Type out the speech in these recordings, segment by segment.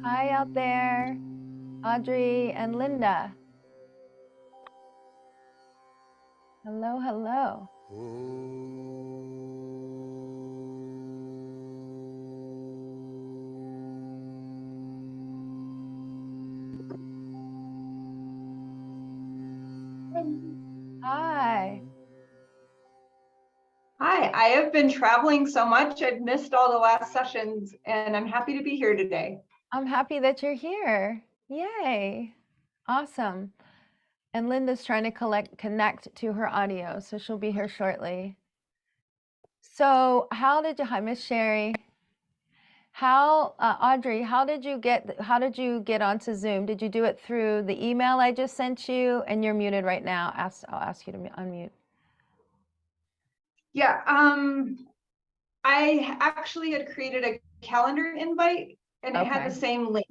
Hi out there, Audrey and Linda. Hello, hello. Hi. Hi, I have been traveling so much. I've missed all the last sessions and I'm happy to be here today. I'm happy that you're here. Yay. Awesome. And Linda's trying to connect to her audio, so she'll be here shortly. So hi, Miss Sherry. Audrey, how did you get onto Zoom? Did you do it through the email I just sent you? And you're muted right now. I'll ask you to unmute. Yeah, I actually had created a calendar invite and it had the same link.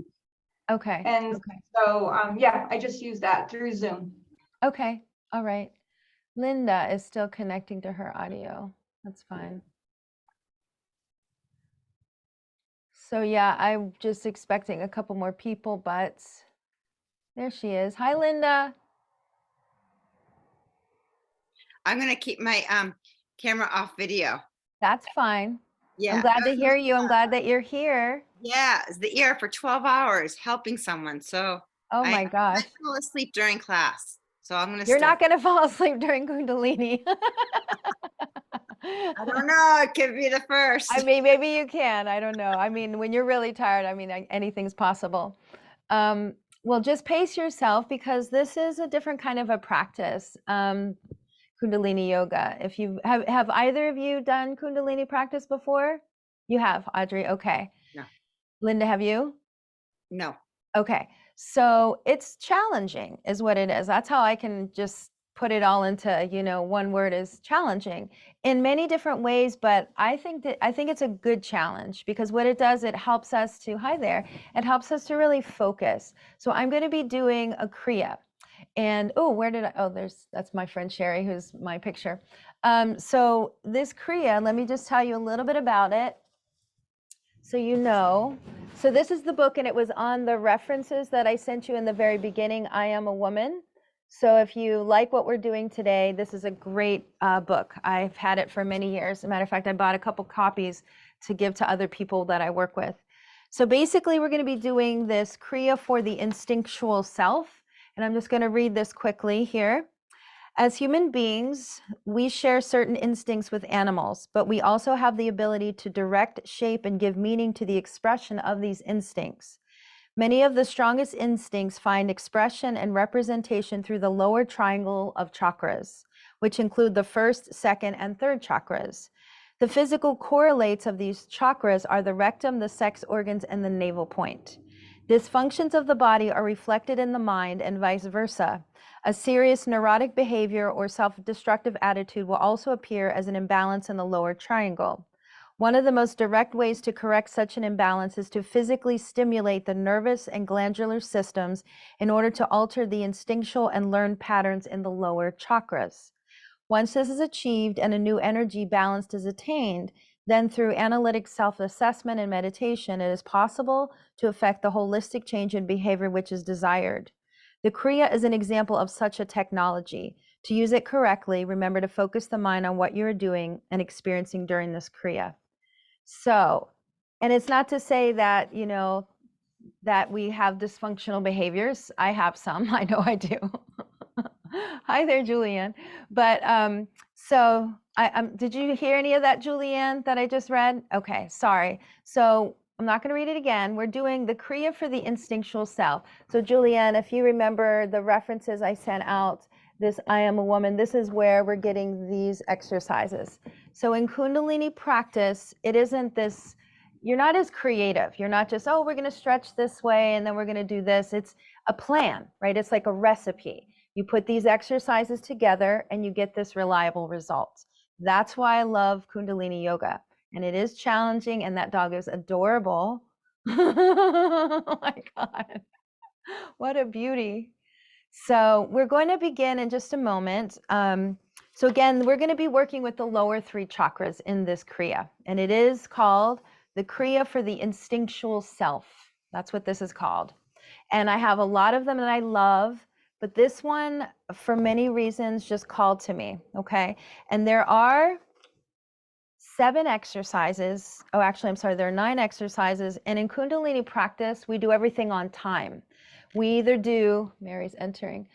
Okay. And so, yeah, I just used that through Zoom. Okay. All right. Linda is still connecting to her audio. That's fine. So yeah, I'm just expecting a couple more people, but there she is. Hi, Linda. I'm going to keep my camera off video. That's fine. Yeah. I'm glad to hear you. I'm glad that you're here. Yeah, it's the ear for 12 hours helping someone. So oh my gosh. I fall asleep during class. So I'm going to You're not going to fall asleep during Kundalini. I don't know. It could be the first. I mean, maybe you can. I don't know. I mean, when you're really tired, I mean, anything's possible. Well, just pace yourself because this is a different kind of a practice. Kundalini yoga. If you have either of you done Kundalini practice before? You have, Audrey. Okay. No. Linda, have you? No. Okay. So it's challenging is what it is. That's how I can just put it all into, one word is challenging in many different ways. But I think it's a good challenge because what it does, it helps us to, hi there, it helps us to really focus. So I'm going to be doing a Kriya. And that's my friend Sherry, who's my picture. So this Kriya, let me just tell you a little bit about it. So so this is the book, and it was on the references that I sent you in the very beginning, I Am a Woman. So if you like what we're doing today, this is a great book. I've had it for many years. As a matter of fact, I bought a couple copies to give to other people that I work with. So basically, we're going to be doing this Kriya for the instinctual self. And I'm just going to read this quickly here. As human beings, we share certain instincts with animals, but we also have the ability to direct, shape, and give meaning to the expression of these instincts. Many of the strongest instincts find expression and representation through the lower triangle of chakras, which include the first, second, and third chakras. The physical correlates of these chakras are the rectum, the sex organs, and the navel point. Dysfunctions of the body are reflected in the mind and vice versa. A serious neurotic behavior or self-destructive attitude will also appear as an imbalance in the lower triangle. One of the most direct ways to correct such an imbalance is to physically stimulate the nervous and glandular systems in order to alter the instinctual and learned patterns in the lower chakras. Once this is achieved and a new energy balance is attained, then through analytic self-assessment and meditation, it is possible to effect the holistic change in behavior which is desired. The Kriya is an example of such a technology. To use it correctly, remember to focus the mind on what you're doing and experiencing during this Kriya. So, and it's not to say that, that we have dysfunctional behaviors. I have some, I know I do. Hi there, Julianne. But so did you hear any of that, Julianne, that I just read? Okay, sorry. So I'm not going to read it again. We're doing the Kriya for the instinctual self. So Julianne, if you remember the references I sent out, this I Am a Woman, this is where we're getting these exercises. So in Kundalini practice, it isn't this, you're not as creative. You're not just, oh, we're going to stretch this way and then we're going to do this. It's a plan, right? It's like a recipe. You put these exercises together and you get this reliable result. That's why I love Kundalini yoga. And it is challenging, and that dog is adorable. Oh my God. What a beauty. So we're going to begin in just a moment. So again, we're going to be working with the lower three chakras in this Kriya. And it is called the Kriya for the instinctual self. That's what this is called. And I have a lot of them that I love, but this one, for many reasons, just called to me, okay? And there are 7 exercises. Oh, actually, I'm sorry, there are 9 exercises. And in Kundalini practice, we do everything on time. We either do, Mary's entering,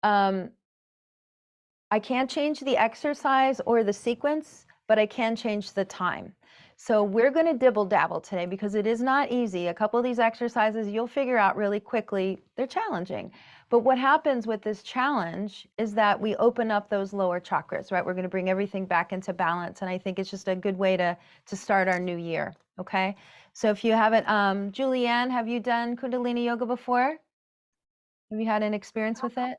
I can't change the exercise or the sequence, but I can change the time. So we're going to dibble dabble today because it is not easy. A couple of these exercises you'll figure out really quickly. They're challenging. But what happens with this challenge is that we open up those lower chakras, right? We're going to bring everything back into balance. And I think it's just a good way to start our new year. Okay. So if you haven't, Julianne, have you done Kundalini yoga before? Have you had an experience with it?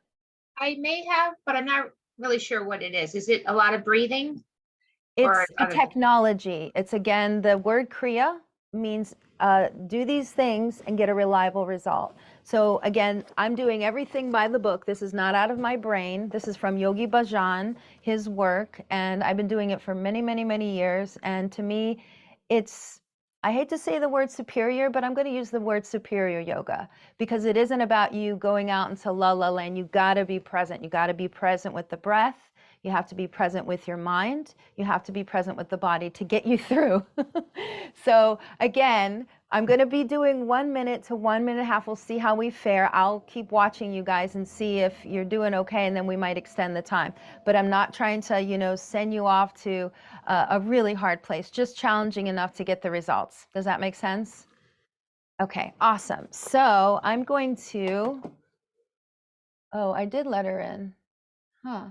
I may have, but I'm not really sure what it is. Is it a lot of breathing? Or It's a other things? technology. It's again, the word Kriya means do these things and get a reliable result. So again, I'm doing everything by the book. This is not out of my brain. This is from Yogi Bhajan, his work, and I've been doing it for many, many, many years. And to me, it's, I hate to say the word superior, but I'm going to use the word superior yoga because it isn't about you going out into la la land. You got to be present. You got to be present with the breath. You have to be present with your mind. You have to be present with the body to get you through. So again, I'm going to be doing 1 minute to 1 minute and a half. We'll see how we fare. I'll keep watching you guys and see if you're doing okay, and then we might extend the time. But I'm not trying to, send you off to a really hard place, just challenging enough to get the results. Does that make sense? Okay, awesome. So I'm going to, oh, I did let her in. Huh.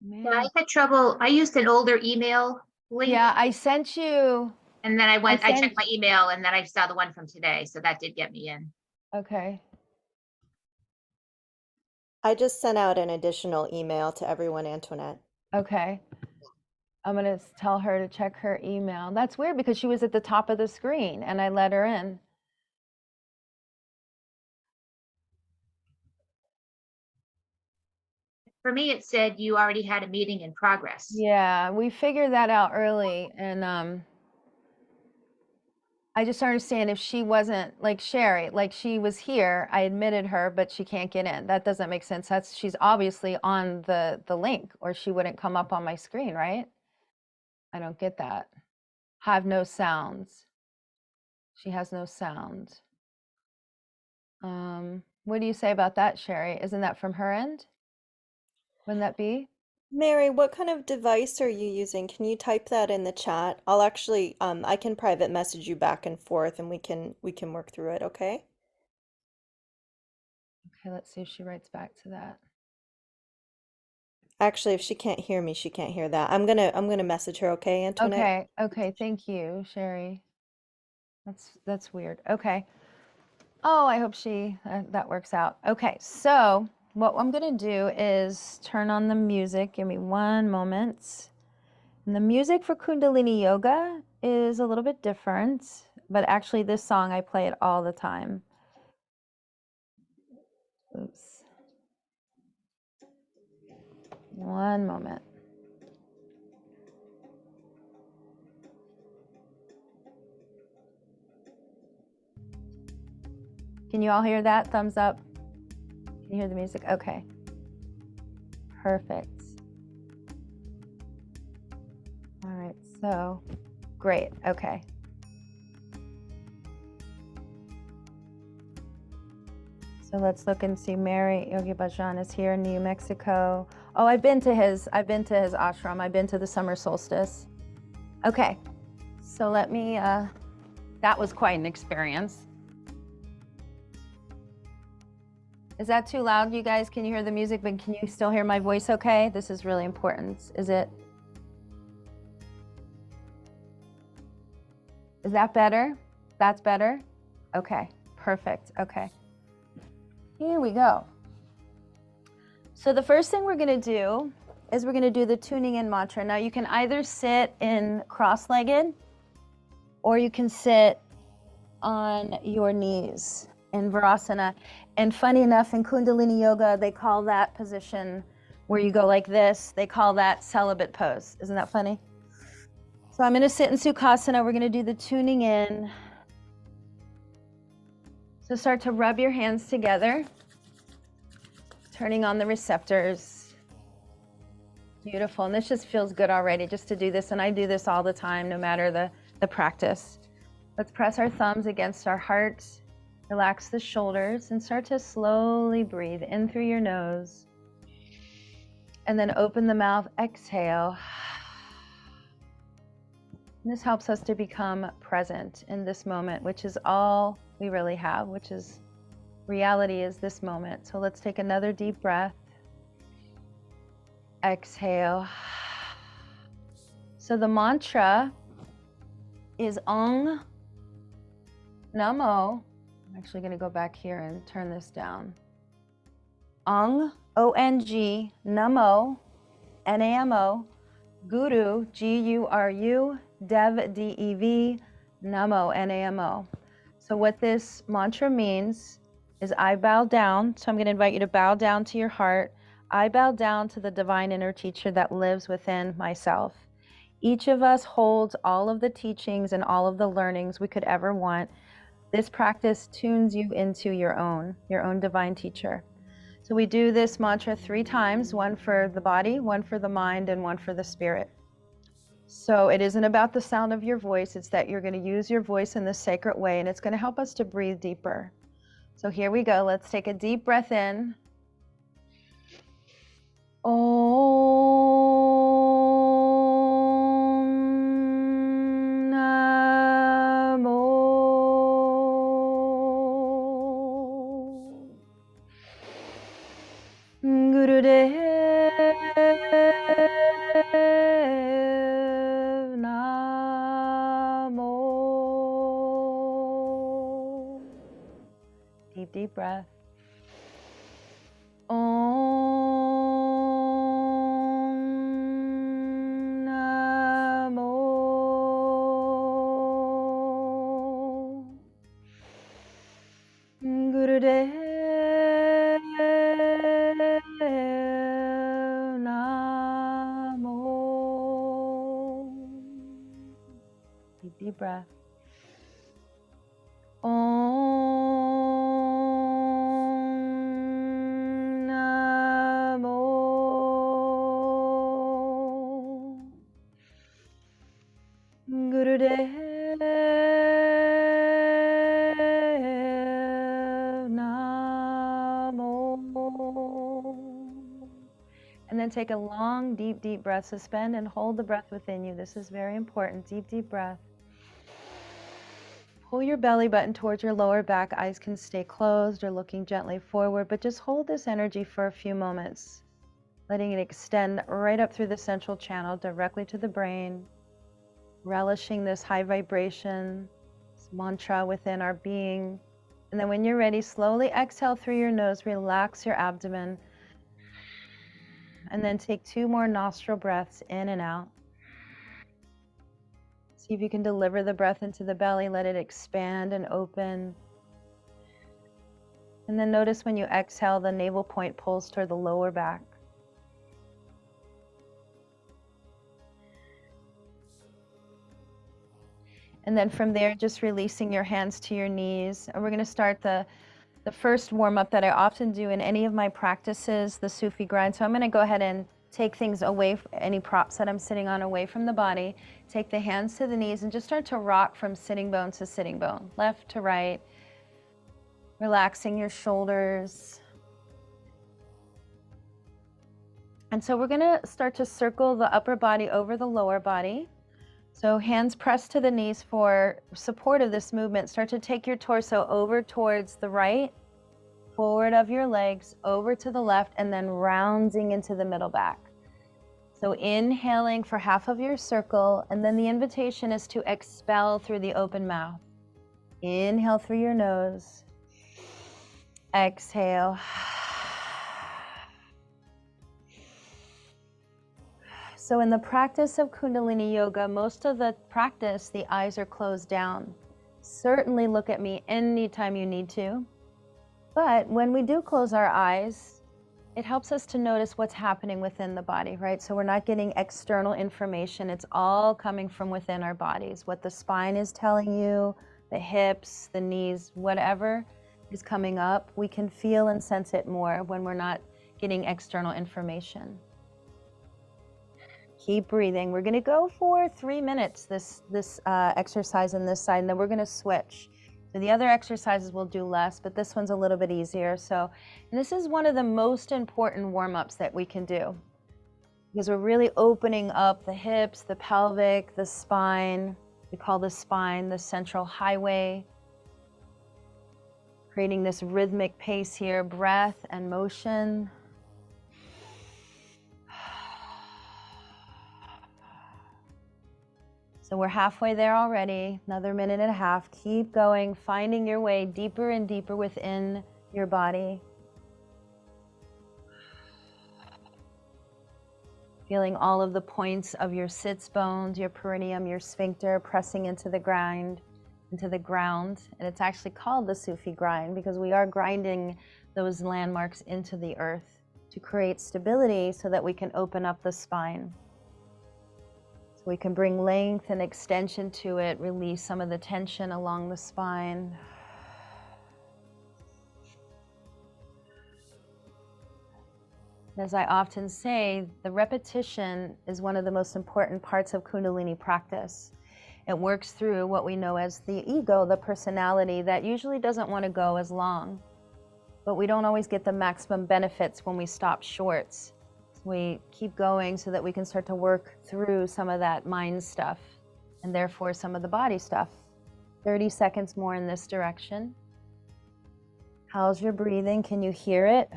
Yeah, I Man. had trouble. I used an older email link. Yeah, I sent you. And then I sent- checked my email and then I saw the one from today. So that did get me in. Okay. I just sent out an additional email to everyone, Antoinette. Okay. I'm going to tell her to check her email. That's weird because she was at the top of the screen and I let her in. For me, it said you already had a meeting in progress. Yeah, we figured that out early, and I just understand if she wasn't like Sherry, like she was here, I admitted her, but she can't get in. That doesn't make sense. She's obviously on the link, or she wouldn't come up on my screen, right? I don't get that. Have no sounds. She has no sound. What do you say about that, Sherry? Isn't that from her end? Wouldn't that be? Mary, what kind of device are you using? Can you type that in the chat? I'll actually, I can private message you back and forth and we can work through it, okay? Okay, let's see if she writes back to that. Actually, if she can't hear me, she can't hear that. I'm gonna message her, okay, Antoinette? Okay, thank you, Sherry. That's weird. Okay. Oh, I hope that works out. Okay, so what I'm gonna do is turn on the music. Give me one moment. And the music for Kundalini Yoga is a little bit different, but actually this song, I play it all the time. Oops. One moment. Can you all hear that? Thumbs up. Can you hear the music? Okay. Perfect. All right, so great. Okay. So let's look and see. Mary Yogi Bhajan is here in New Mexico. Oh, I've been to his ashram. I've been to the summer solstice. Okay. So let me that was quite an experience. Is that too loud, you guys? Can you hear the music, but can you still hear my voice okay? This is really important. Is that better? That's better? Okay, perfect. Okay. Here we go. So the first thing we're going to do is we're going to do the tuning in mantra. Now you can either sit in cross-legged or you can sit on your knees in Virasana. And funny enough, in Kundalini Yoga, they call that position where you go like this, they call that celibate pose. Isn't that funny? So I'm going to sit in Sukhasana. We're going to do the tuning in. So start to rub your hands together, turning on the receptors. Beautiful. And this just feels good already just to do this. And I do this all the time, no matter the practice. Let's press our thumbs against our heart. Relax the shoulders and start to slowly breathe in through your nose. And then open the mouth, exhale. And this helps us to become present in this moment, which is all we really have, which is reality is this moment. So let's take another deep breath. Exhale. So the mantra is Ong Namo. I'm actually going to go back here and turn this down. Ong, O-N-G, Namo, N-A-M-O, Guru, G-U-R-U, Dev, D-E-V, Namo, N-A-M-O. So what this mantra means is I bow down. So I'm going to invite you to bow down to your heart. I bow down to the divine inner teacher that lives within myself. Each of us holds all of the teachings and all of the learnings we could ever want. This practice tunes you into your own divine teacher. So we do this mantra 3 times, one for the body, one for the mind, and one for the spirit. So it isn't about the sound of your voice, it's that you're going to use your voice in this sacred way, and it's going to help us to breathe deeper. So here we go. Let's take a deep breath in. Om Namo Gurudev Namo. Deep, deep breath. Om Namo Gurudev Namo. Deep, deep breath. Om Namo Gurudev Namo. And then take a long, deep, deep breath. Suspend and hold the breath within you. This is very important. Deep, deep breath. Pull your belly button towards your lower back. Eyes can stay closed or looking gently forward, but just hold this energy for a few moments, letting it extend right up through the central channel, directly to the brain, relishing this high vibration, this mantra within our being. And then when you're ready, slowly exhale through your nose, relax your abdomen, and then take 2 more nostril breaths in and out. See if you can deliver the breath into the belly, let it expand and open. And then notice when you exhale, the navel point pulls toward the lower back. And then from there, just releasing your hands to your knees. And we're going to start the first warm-up that I often do in any of my practices, the Sufi grind. So I'm going to go ahead and take things away, any props that I'm sitting on away from the body. Take the hands to the knees and just start to rock from sitting bone to sitting bone, left to right, relaxing your shoulders. And so we're going to start to circle the upper body over the lower body. So hands pressed to the knees for support of this movement. Start to take your torso over towards the right, forward of your legs, over to the left, and then rounding into the middle back. So inhaling for half of your circle, and then the invitation is to expel through the open mouth. Inhale through your nose. Exhale. So in the practice of Kundalini Yoga, most of the practice, the eyes are closed down. Certainly look at me anytime you need to. But when we do close our eyes, it helps us to notice what's happening within the body, right? So we're not getting external information. It's all coming from within our bodies. What the spine is telling you, the hips, the knees, whatever. is coming up, we can feel and sense it more when we're not getting external information. Keep breathing. We're going to go for 3 minutes, this exercise on this side, and then we're going to switch. So the other exercises will do less, but this one's a little bit easier. So, and this is one of the most important warm-ups that we can do, because we're really opening up the hips, the pelvic, the spine. We call the spine the central highway. Creating this rhythmic pace here, breath and motion. So we're halfway there already, another minute and a half. Keep going, finding your way deeper and deeper within your body. Feeling all of the points of your sits bones, your perineum, your sphincter pressing into the ground. And it's actually called the Sufi grind because we are grinding those landmarks into the earth to create stability so that we can open up the spine. We can bring length and extension to it, release some of the tension along the spine. As I often say, the repetition is one of the most important parts of Kundalini practice. It works through what we know as the ego, the personality that usually doesn't want to go as long. But we don't always get the maximum benefits when we stop short. We keep going so that we can start to work through some of that mind stuff and therefore some of the body stuff. 30 seconds more in this direction. How's your breathing? Can you hear it?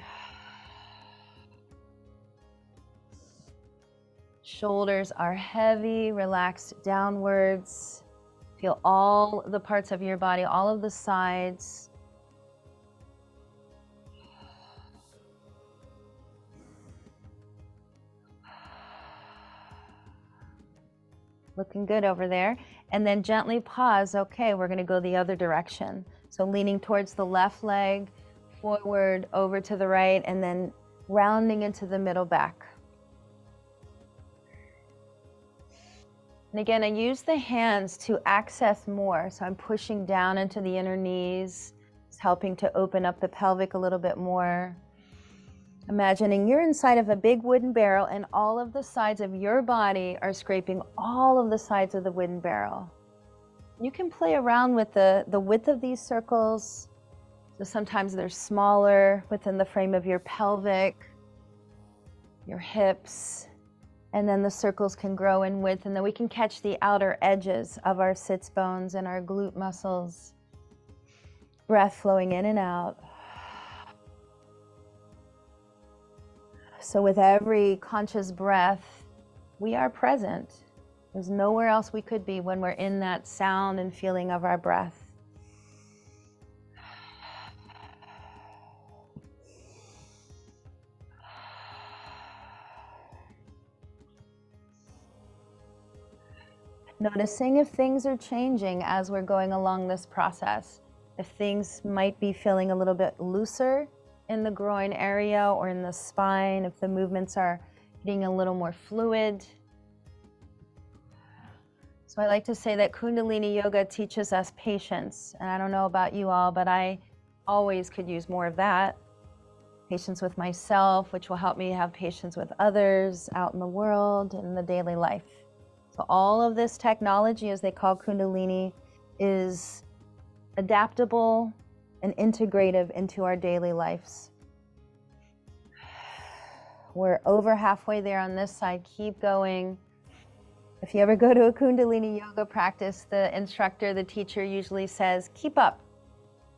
Shoulders are heavy, relaxed downwards. Feel all the parts of your body, all of the sides. Looking good over there. And then gently pause. Okay, we're going to go the other direction. So leaning towards the left leg, forward, over to the right, and then rounding into the middle back. And again, I use the hands to access more. So I'm pushing down into the inner knees. It's helping to open up the pelvic a little bit more. Imagining you're inside of a big wooden barrel and all of the sides of your body are scraping all of the sides of the wooden barrel. You can play around with the width of these circles. So sometimes they're smaller within the frame of your pelvic, your hips, and then the circles can grow in width, and then we can catch the outer edges of our sits bones and our glute muscles. Breath flowing in and out. So with every conscious breath, we are present. There's nowhere else we could be when we're in that sound and feeling of our breath. Noticing if things are changing as we're going along this process. If things might be feeling a little bit looser in the groin area or in the spine, if the movements are getting a little more fluid. So I like to say that Kundalini Yoga teaches us patience. And I don't know about you all, but I always could use more of that. Patience with myself, which will help me have patience with others out in the world and in the daily life. So all of this technology, as they call Kundalini, is adaptable and integrative into our daily lives. We're over halfway there on this side. Keep going. If you ever go to a Kundalini yoga practice, the instructor, the teacher usually says, keep up.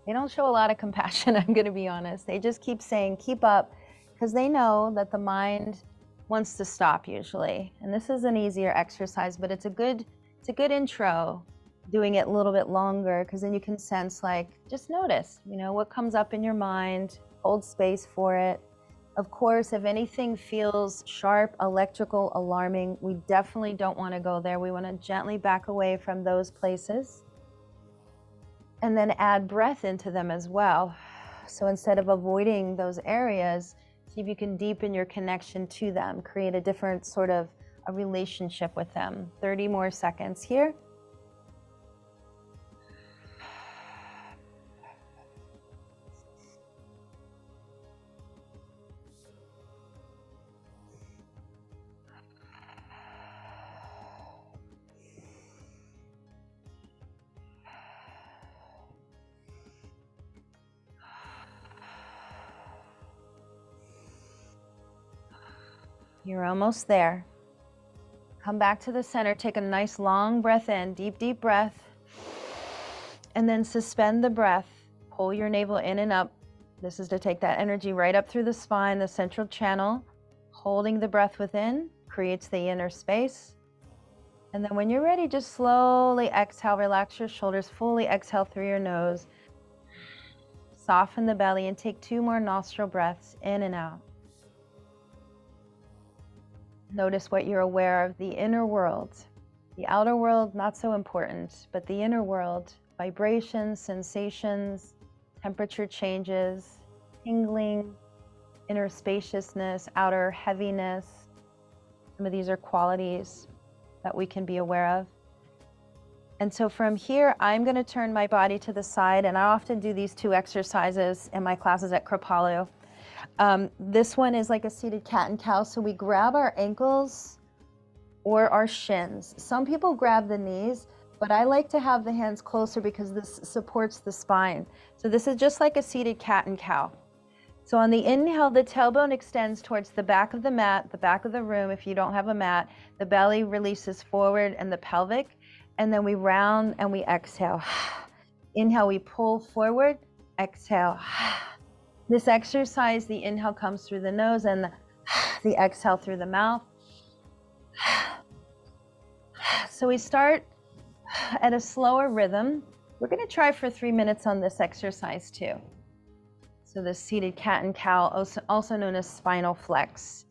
They don't show a lot of compassion, I'm going to be honest. They just keep saying, keep up, because they know that the mind wants to stop usually. And this is an easier exercise, but it's a good intro, doing it a little bit longer, because then you can sense, like, just notice, what comes up in your mind, hold space for it. Of course, if anything feels sharp, electrical, alarming, we definitely don't want to go there. We want to gently back away from those places and then add breath into them as well. So instead of avoiding those areas, see if you can deepen your connection to them, create a different sort of a relationship with them. 30 more seconds here. You're almost there. Come back to the center. Take a nice long breath in, deep, deep breath. And then suspend the breath. Pull your navel in and up. This is to take that energy right up through the spine, the central channel. Holding the breath within creates the inner space. And then when you're ready, just slowly exhale. Relax your shoulders. Fully exhale through your nose. Soften the belly and take 2 more nostril breaths in and out. Notice what you're aware of, the inner world. The outer world, not so important, but the inner world, vibrations, sensations, temperature changes, tingling, inner spaciousness, outer heaviness. Some of these are qualities that we can be aware of. And so from here, I'm going to turn my body to the side, and I often do these 2 exercises in my classes at Kripalu. This one is like a seated cat and cow. So we grab our ankles or our shins. Some people grab the knees, but I like to have the hands closer because this supports the spine. So this is just like a seated cat and cow. So on the inhale, the tailbone extends towards the back of the mat, the back of the room. If you don't have a mat, the belly releases forward and the pelvic, and then we round and we exhale. Inhale, we pull forward, exhale. This exercise, the inhale comes through the nose and the exhale through the mouth. So we start at a slower rhythm. We're going to try for 3 minutes on this exercise too. So the seated cat and cow, also known as spinal flex.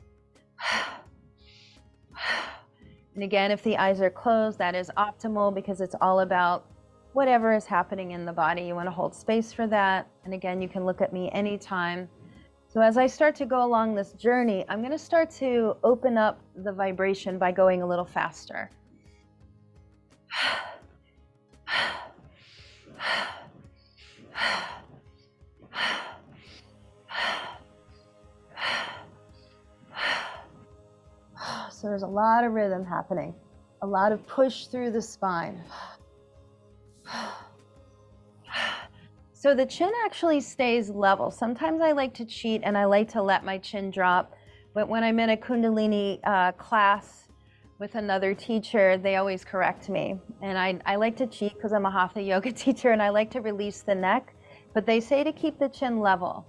And again, if the eyes are closed, that is optimal because it's all about whatever is happening in the body. You want to hold space for that. And again, you can look at me anytime. So as I start to go along this journey, I'm going to start to open up the vibration by going a little faster. So there's a lot of rhythm happening, a lot of push through the spine. So the chin actually stays level. Sometimes I like to cheat and I like to let my chin drop. But when I'm in a Kundalini class with another teacher, they always correct me. And I like to cheat because I'm a Hatha yoga teacher and I like to release the neck. But they say to keep the chin level.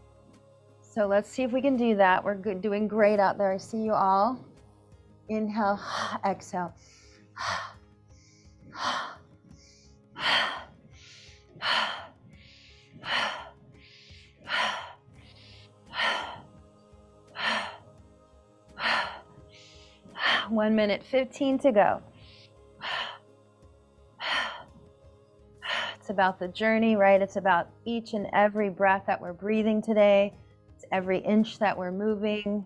So let's see if we can do that. We're doing great out there. I see you all. Inhale, exhale. One minute, 15 to go. It's about the journey, right? It's about each and every breath that we're breathing today. It's every inch that we're moving.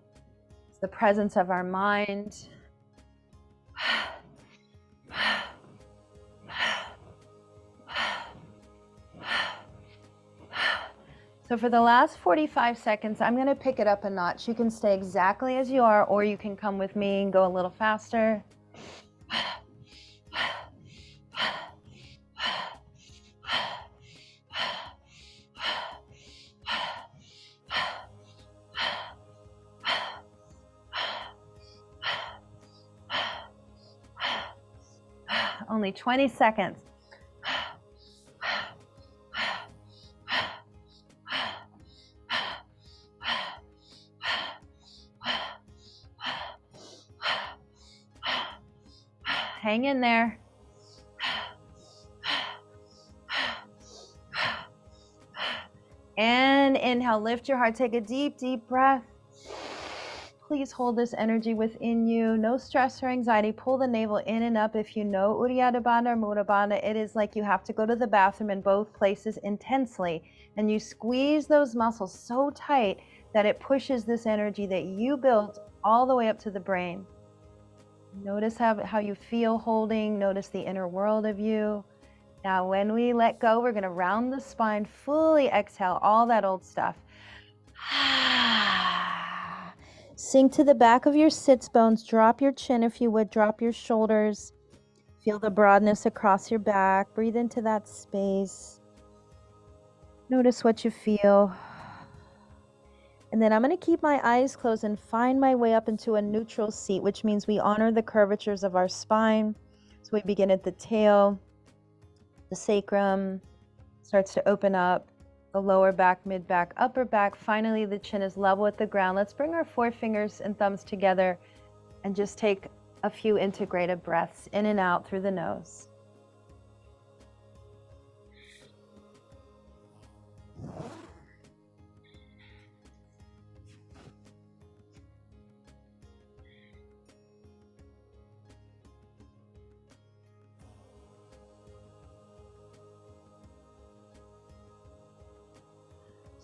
It's the presence of our mind. So for the last 45 seconds, I'm going to pick it up a notch. You can stay exactly as you are, or you can come with me and go a little faster. Only 20 seconds. Hang in there. And inhale, lift your heart, take a deep, deep breath. Please hold this energy within you. No stress or anxiety. Pull the navel in and up. If you know Uddiyana Bandha or Mudra Bandha, it is like you have to go to the bathroom in both places intensely. And you squeeze those muscles so tight that it pushes this energy that you built all the way up to the brain. Notice how you feel holding. Notice the inner world of you. Now, when we let go, we're going to round the spine, fully exhale all that old stuff. Sink to the back of your sits bones. Drop your chin if you would. Drop your shoulders. Feel the broadness across your back. Breathe into that space. Notice what you feel. And then I'm going to keep my eyes closed and find my way up into a neutral seat, which means we honor the curvatures of our spine. So we begin at the tail, the sacrum starts to open up, the lower back, mid back, upper back. Finally, the chin is level with the ground. Let's bring our forefingers and thumbs together and just take a few integrated breaths in and out through the nose.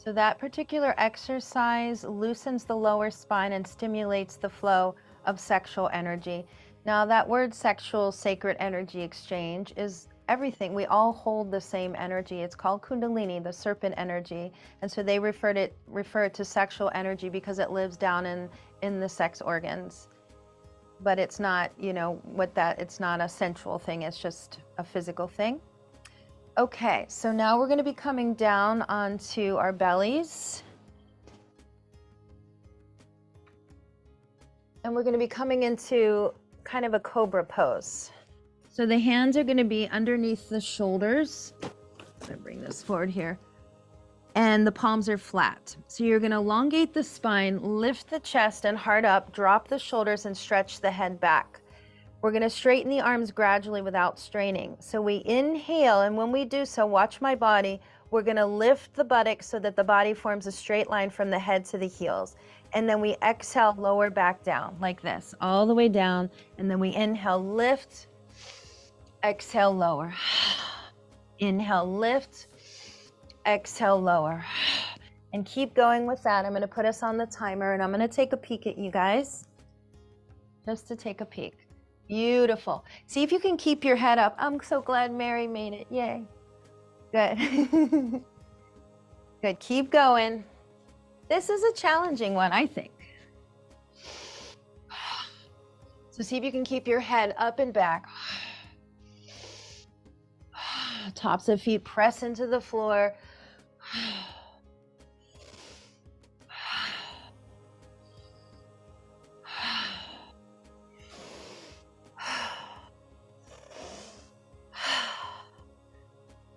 So that particular exercise loosens the lower spine and stimulates the flow of sexual energy. Now that word sexual sacred energy exchange is everything. We all hold the same energy. It's called Kundalini, the serpent energy. And so they refer it to sexual energy because it lives down in the sex organs. But it's not, it's not a sensual thing. It's just a physical thing. Okay, so now we're going to be coming down onto our bellies. And we're going to be coming into kind of a cobra pose. So the hands are going to be underneath the shoulders. I'm going to bring this forward here. And the palms are flat. So you're going to elongate the spine, lift the chest and heart up, drop the shoulders and stretch the head back. We're going to straighten the arms gradually without straining. So we inhale, and when we do so, watch my body. We're going to lift the buttocks so that the body forms a straight line from the head to the heels. And then we exhale, lower back down like this, all the way down. And then we inhale, lift, exhale, lower. Inhale, lift, exhale, lower. And keep going with that. I'm going to put us on the timer, and I'm going to take a peek at you guys, just to take a peek. Beautiful. See if you can keep your head up. I'm so glad Mary made it. Yay. Good. Good. Keep going. This is a challenging one, I think. So see if you can keep your head up and back. Tops of feet press into the floor.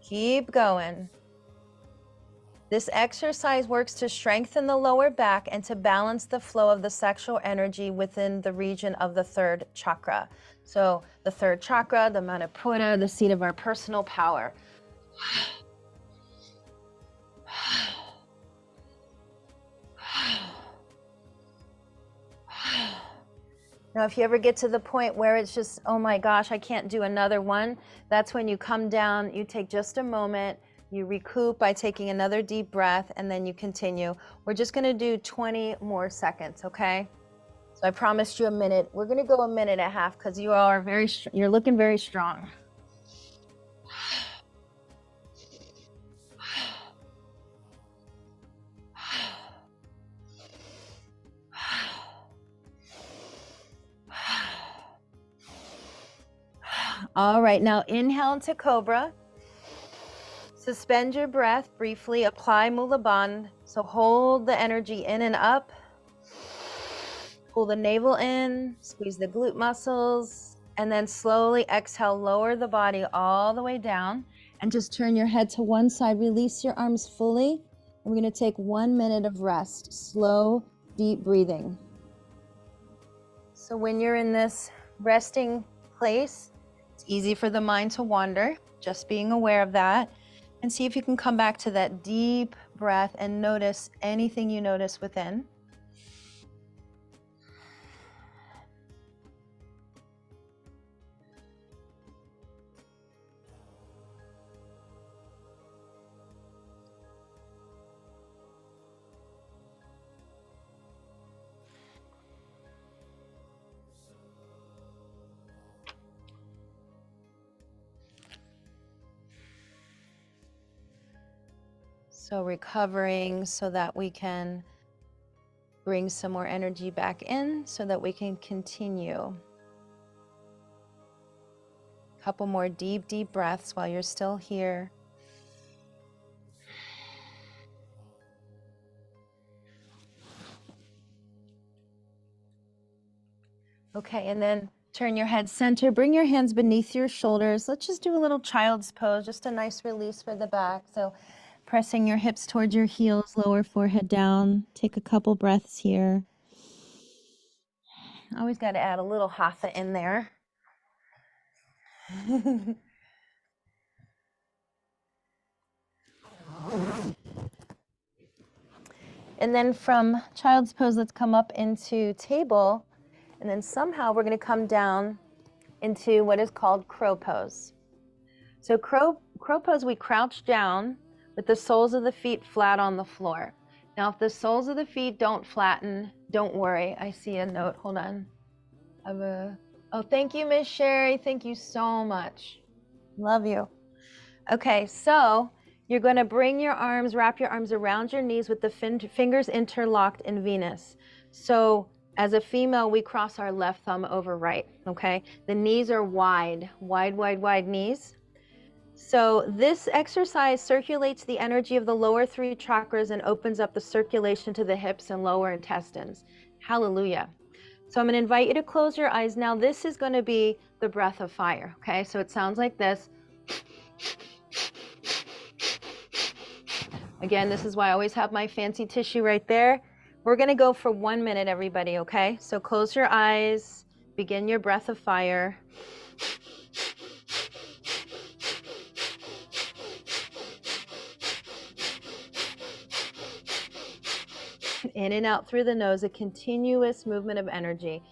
Keep going. This exercise works to strengthen the lower back and to balance the flow of the sexual energy within the region of the third chakra. So the third chakra, the Manipura, the seat of our personal power. Now, if you ever get to the point where it's just, oh my gosh, I can't do another one, that's when you come down, you take just a moment, you recoup by taking another deep breath, and then you continue. We're just gonna do 20 more seconds, okay? So I promised you a minute. We're gonna go a minute and a half because you all are you're looking very strong. All right, now inhale into Cobra. Suspend your breath briefly, apply Mula Bandha. So hold the energy in and up. Pull the navel in, squeeze the glute muscles, and then slowly exhale, lower the body all the way down, and just turn your head to one side, release your arms fully. And we're gonna take 1 minute of rest, slow, deep breathing. So when you're in this resting place, it's easy for the mind to wander, just being aware of that. And see if you can come back to that deep breath and notice anything you notice within. So recovering so that we can bring some more energy back in so that we can continue. A couple more deep, deep breaths while you're still here. Okay, and then turn your head center. Bring your hands beneath your shoulders. Let's just do a little child's pose, just a nice release for the back. So pressing your hips towards your heels, lower forehead down. Take a couple breaths here. Always got to add a little hatha in there. And then from child's pose, let's come up into table. And then somehow we're going to come down into what is called crow pose. So crow pose, we crouch down with the soles of the feet flat on the floor. Now, if the soles of the feet don't flatten, don't worry. I see a note. Hold on. Oh, thank you, Miss Sherry. Thank you so much. Love you. Okay, so you're going to bring your arms, wrap your arms around your knees with the fingers interlocked in Venus. So as a female, we cross our left thumb over right, okay? The knees are wide, wide, wide, wide knees. So this exercise circulates the energy of the lower three chakras and opens up the circulation to the hips and lower intestines. Hallelujah. So I'm going to invite you to close your eyes. Now this is going to be the breath of fire, okay? So it sounds like this. Again, this is why I always have my fancy tissue right there. We're going to go for 1 minute, everybody, okay? So close your eyes, begin your breath of fire. In and out through the nose, a continuous movement of energy.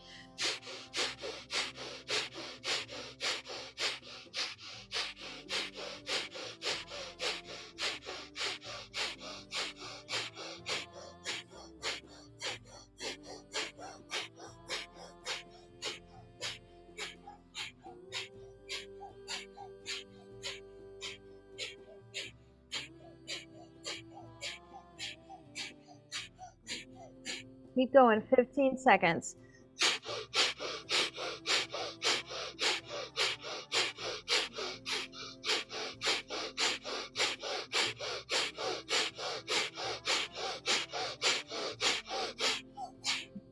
Keep going, 15 seconds.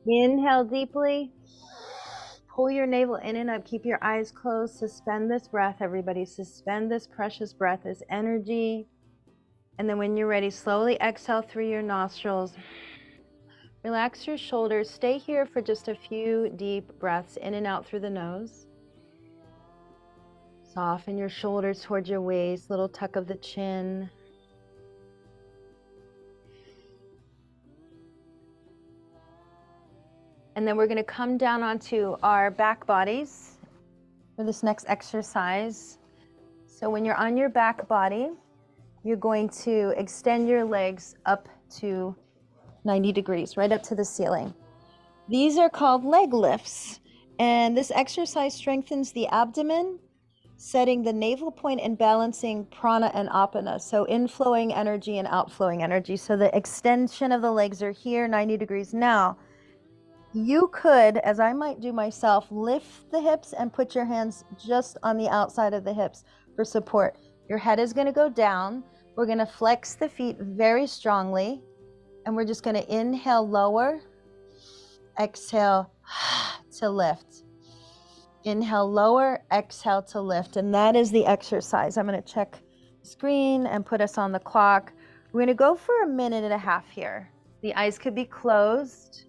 Inhale deeply. Pull your navel in and up. Keep your eyes closed. Suspend this breath, everybody. Suspend this precious breath, this energy. And then when you're ready, slowly exhale through your nostrils. Relax your shoulders. Stay here for just a few deep breaths in and out through the nose. Soften your shoulders towards your waist, little tuck of the chin. And then we're going to come down onto our back bodies for this next exercise. So when you're on your back body, you're going to extend your legs up to 90 degrees, right up to the ceiling. These are called leg lifts. And this exercise strengthens the abdomen, setting the navel point and balancing prana and apana. So inflowing energy and outflowing energy. So the extension of the legs are here, 90 degrees. Now, you could, as I might do myself, lift the hips and put your hands just on the outside of the hips for support. Your head is going to go down. We're going to flex the feet very strongly. And we're just going to inhale, lower, exhale to lift. Inhale, lower, exhale to lift. And that is the exercise. I'm going to check the screen and put us on the clock. We're going to go for 1.5 minutes here. The eyes could be closed.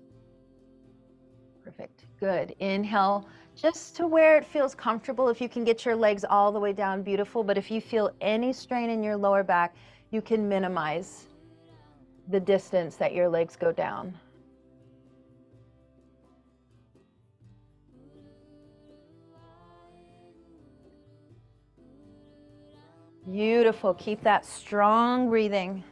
Perfect. Good. Inhale just to where it feels comfortable. If you can get your legs all the way down, beautiful. But if you feel any strain in your lower back, you can minimize the distance that your legs go down. Beautiful. Keep that strong breathing.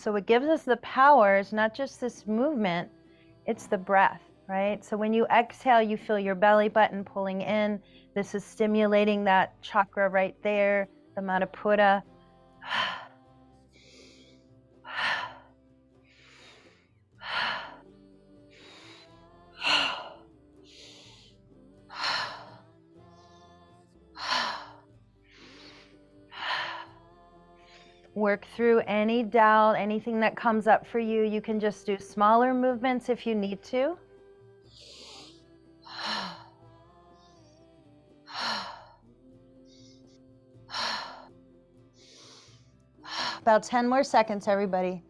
So what gives us the power is not just this movement, it's the breath, right? So when you exhale, you feel your belly button pulling in. This is stimulating that chakra right there, the Manipura. Work through any doubt, anything that comes up for you. You can just do smaller movements if you need to. About 10 more seconds, everybody.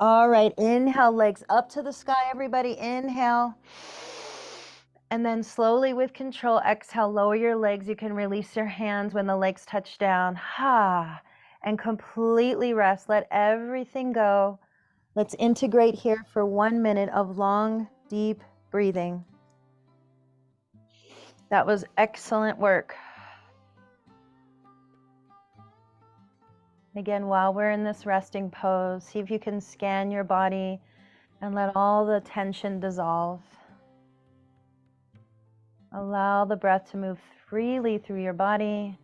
All right, inhale, legs up to the sky, everybody. Inhale. And then slowly with control, exhale, lower your legs. You can release your hands when the legs touch down. And completely rest. Let everything go. Let's integrate here for 1 minute of long, deep breathing. That was excellent work. Again, while we're in this resting pose, see if you can scan your body and let all the tension dissolve. Allow the breath to move freely through your body.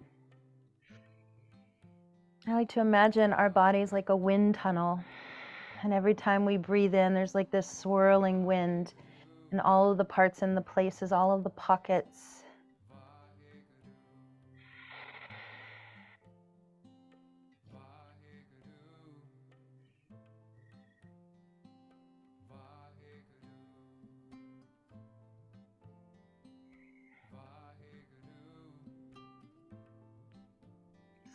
I like to imagine our bodies like a wind tunnel. And every time we breathe in, there's like this swirling wind in all of the parts and the places, all of the pockets.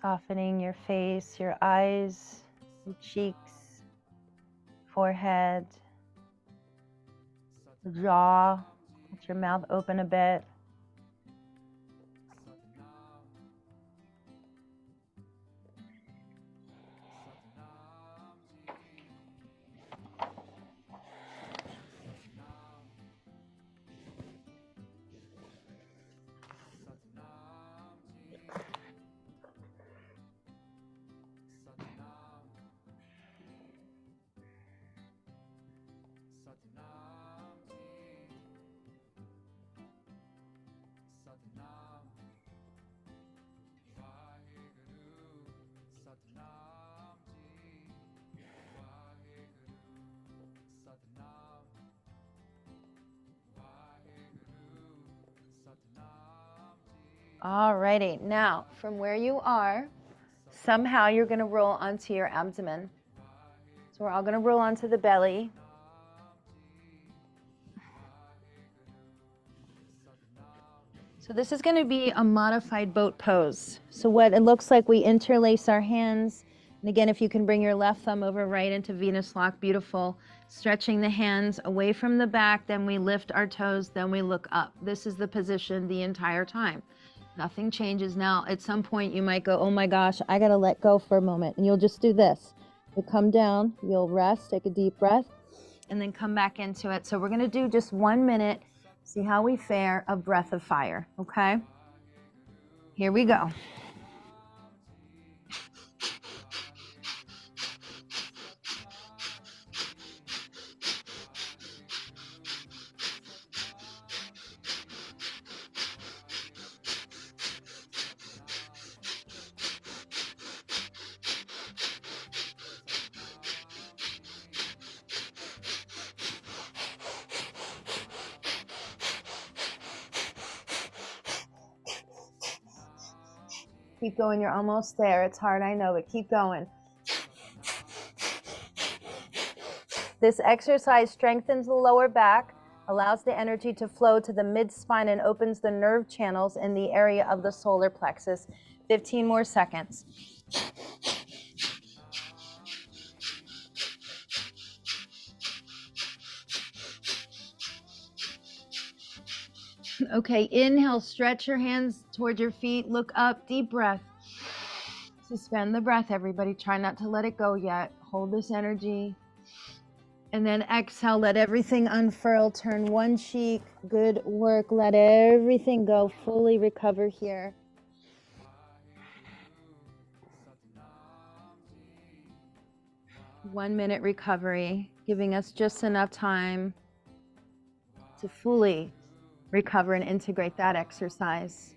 Softening your face, your eyes, your cheeks, forehead, the jaw. Let your mouth open a bit. Alrighty, now from where you are, somehow you're going to roll onto your abdomen. So we're all going to roll onto the belly. So this is going to be a modified boat pose. So what it looks like, we interlace our hands. And again, if you can bring your left thumb over right into Venus lock, beautiful. Stretching the hands away from the back, then we lift our toes, then we look up. This is the position the entire time. Nothing changes. Now, at some point you might go, oh my gosh, I got to let go for a moment. And you'll just do this. You'll come down, you'll rest, take a deep breath, and then come back into it. So we're going to do just 1 minute, see how we fare, a breath of fire, okay? Here we go. Keep going, you're almost there. It's hard, I know, but keep going. This exercise strengthens the lower back, allows the energy to flow to the mid-spine, and opens the nerve channels in the area of the solar plexus. 15 more seconds. Okay, inhale, stretch your hands towards your feet, look up, deep breath. Suspend the breath, everybody. Try not to let it go yet. Hold this energy. And then exhale, let everything unfurl, turn one cheek. Good work. Let everything go. Fully recover here. One minute recovery, giving us just enough time to fully recover and integrate that exercise.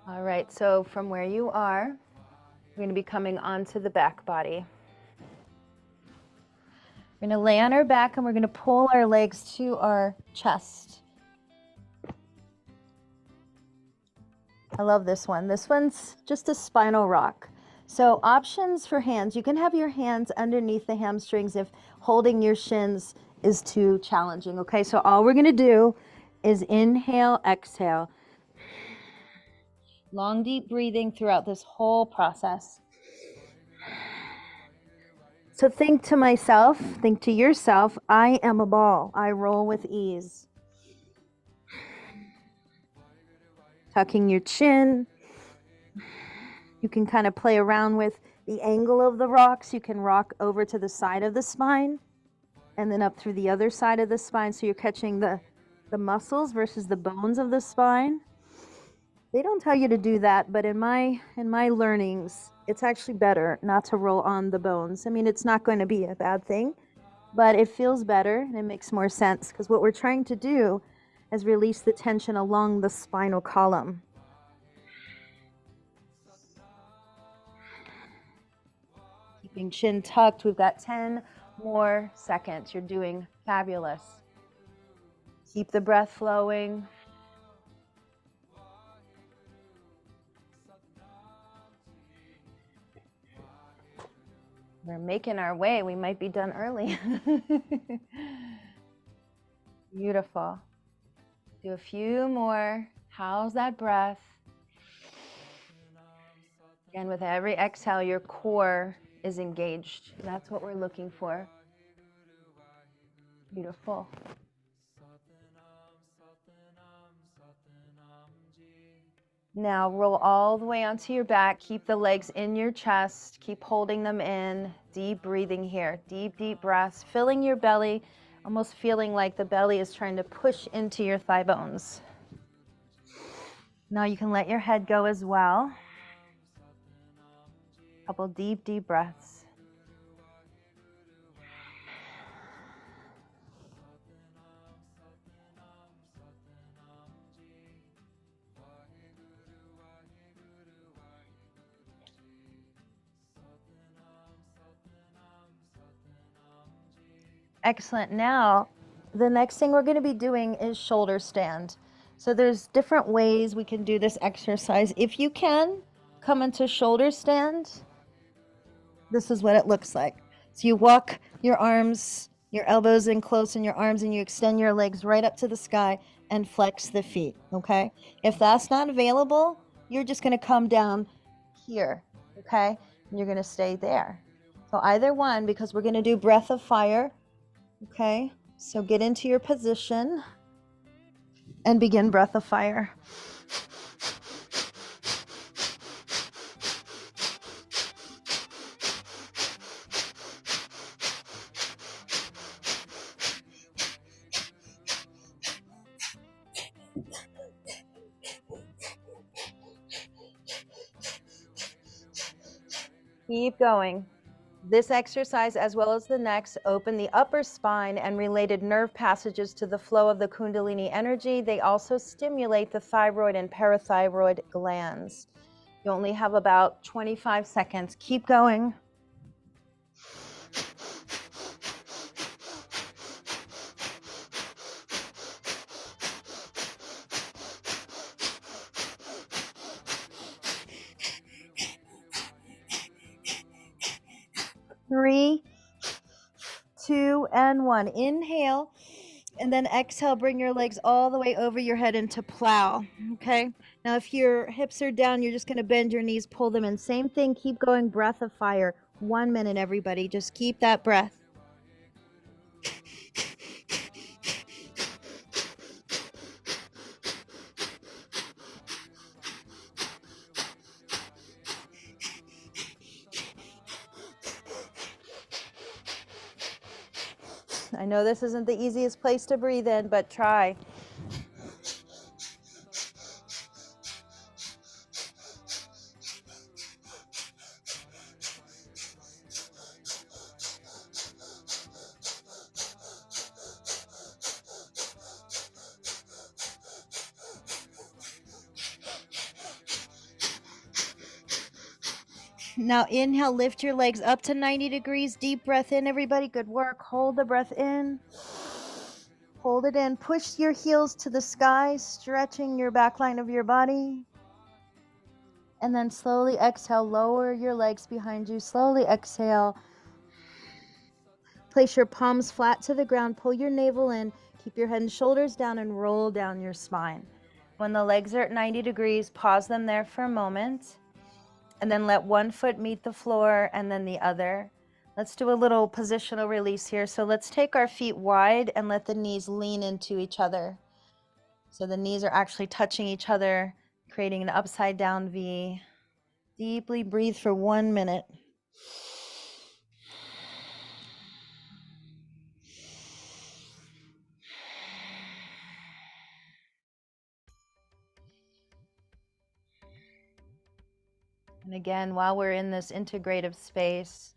All right, so from where you are, we're going to be coming onto the back body. We're going to lay on our back and we're going to pull our legs to our chest. I love this one. This one's just a spinal rock. So options for hands, you can have your hands underneath the hamstrings if holding your shins is too challenging. Okay, so all we're going to do is inhale, exhale. Long, deep breathing throughout this whole process. So think to yourself, I am a ball. I roll with ease. Tucking your chin. You can kind of play around with the angle of the rocks. You can rock over to the side of the spine and then up through the other side of the spine. So you're catching the muscles versus the bones of the spine. They don't tell you to do that, but in my learnings, it's actually better not to roll on the bones. I mean, it's not going to be a bad thing, but it feels better and it makes more sense because what we're trying to do is release the tension along the spinal column. Keeping chin tucked, we've got 10 more seconds. You're doing fabulous. Keep the breath flowing. We're making our way. We might be done early. Beautiful. Do a few more. How's that breath? And with every exhale, your core is engaged. That's what we're looking for. Beautiful. Now roll all the way onto your back. Keep the legs in your chest. Keep holding them in. Deep breathing here. Deep, deep breaths. Filling your belly. Almost feeling like the belly is trying to push into your thigh bones. Now you can let your head go as well. Couple deep, deep breaths. Excellent. Now, the next thing we're going to be doing is shoulder stand. So there's different ways we can do this exercise. If you can come into shoulder stand, this is what it looks like. So you walk your arms, your elbows in close and your arms, and you extend your legs right up to the sky and flex the feet, okay? If that's not available, you're just going to come down here, okay? And you're going to stay there. So either one, because we're going to do breath of fire, okay? So get into your position and begin breath of fire. Keep going. This exercise, as well as the next, open the upper spine and related nerve passages to the flow of the Kundalini energy. They also stimulate the thyroid and parathyroid glands. You only have about 25 seconds. Keep going. Three, two, and one. Inhale, and then exhale. Bring your legs all the way over your head into plow, okay? Now, if your hips are down, you're just going to bend your knees, pull them in. Same thing, keep going, breath of fire. 1 minute, everybody. Just keep that breath. I know this isn't the easiest place to breathe in, but try. Now inhale, lift your legs up to 90 degrees. Deep breath in, everybody. Good work. Hold the breath in. Hold it in. Push your heels to the sky, stretching your back line of your body. And then slowly exhale, lower your legs behind you. Slowly exhale. Place your palms flat to the ground. Pull your navel in. Keep your head and shoulders down and roll down your spine. When the legs are at 90 degrees, pause them there for a moment. And then let one foot meet the floor and then the other. Let's do a little positional release here. So let's take our feet wide and let the knees lean into each other. So the knees are actually touching each other, creating an upside down V. Deeply breathe for 1 minute. And again, while we're in this integrative space,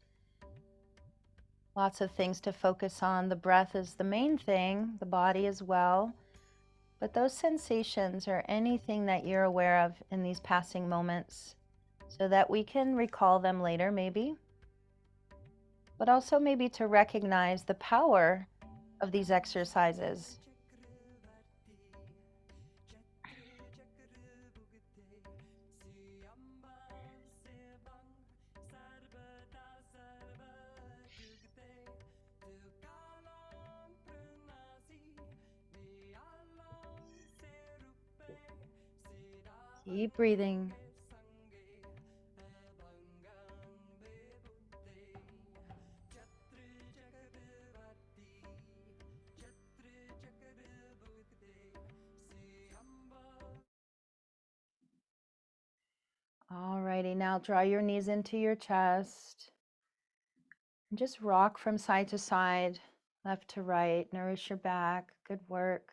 lots of things to focus on. The breath is the main thing, the body as well. But those sensations or anything that you're aware of in these passing moments, so that we can recall them later maybe, but also maybe to recognize the power of these exercises. Keep breathing. Alrighty, now draw your knees into your chest. And just rock from side to side, left to right. Nourish your back. Good work.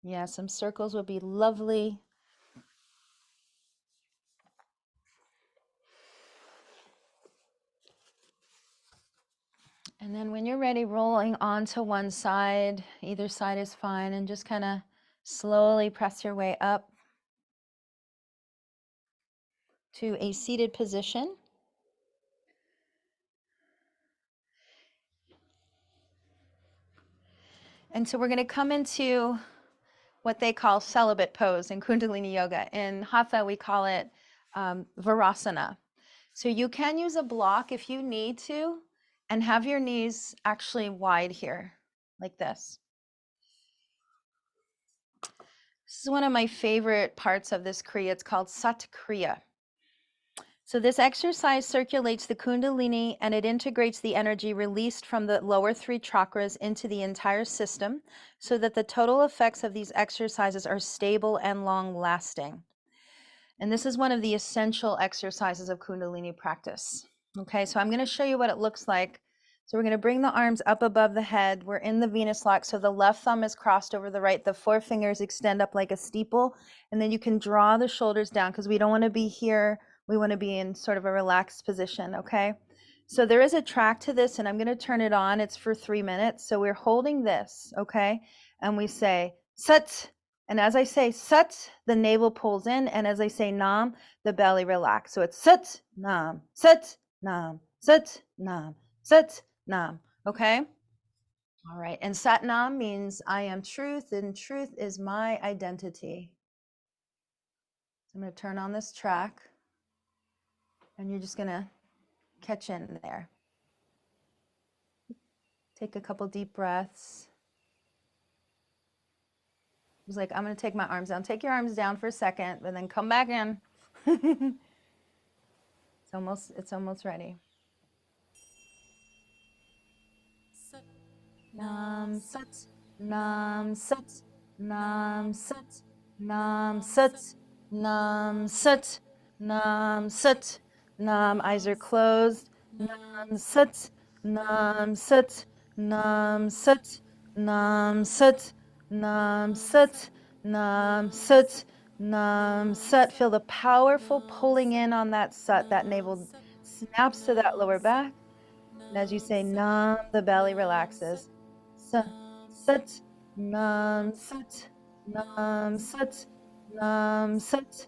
Yeah, some circles would be lovely. And then when you're ready, rolling onto one side, either side is fine, and just kind of slowly press your way up to a seated position. And so we're going to come into what they call celibate pose in Kundalini Yoga. In Hatha, we call it Virasana. So you can use a block if you need to, and have your knees actually wide here, like this. This is one of my favorite parts of this Kriya. It's called Sat Kriya. So this exercise circulates the Kundalini and it integrates the energy released from the lower 3 chakras into the entire system so that the total effects of these exercises are stable and long lasting. And this is one of the essential exercises of Kundalini practice. Okay, so I'm going to show you what it looks like. So we're going to bring the arms up above the head. We're in the Venus lock. So the left thumb is crossed over the right. The 4 fingers extend up like a steeple. And then you can draw the shoulders down because we don't want to be here. We want to be in sort of a relaxed position. Okay. So there is a track to this and I'm going to turn it on. It's for 3 minutes. So we're holding this. Okay. And we say Sat. And as I say Sat, the navel pulls in. And as I say Nam, the belly relax. So it's Sat, Nam, Sat, Nam, Sat, Nam, Sat, Nam. Okay? All right. And Sat Nam means I am truth, and truth is my identity. So I'm going to turn on this track, and you're just going to catch in there. Take a couple deep breaths. It was like, I'm going to take my arms down. Take your arms down for a second, and then come back in. It's almost ready. Nam Sat, Nam Sat, Nam Sat, Nam Sat, Nam Sat, Nam Sat, Nam. Eyes are closed. Nam Sat, Nam Sat, Nam Sat, Nam Sat, Nam Sat, Nam Sat, Nam Sat. Feel the powerful pulling in on that Sat. That navel snaps to that lower back. And as you say Nam, the belly relaxes. Sat, Nam Sat, Nam Sat, Nam Sat,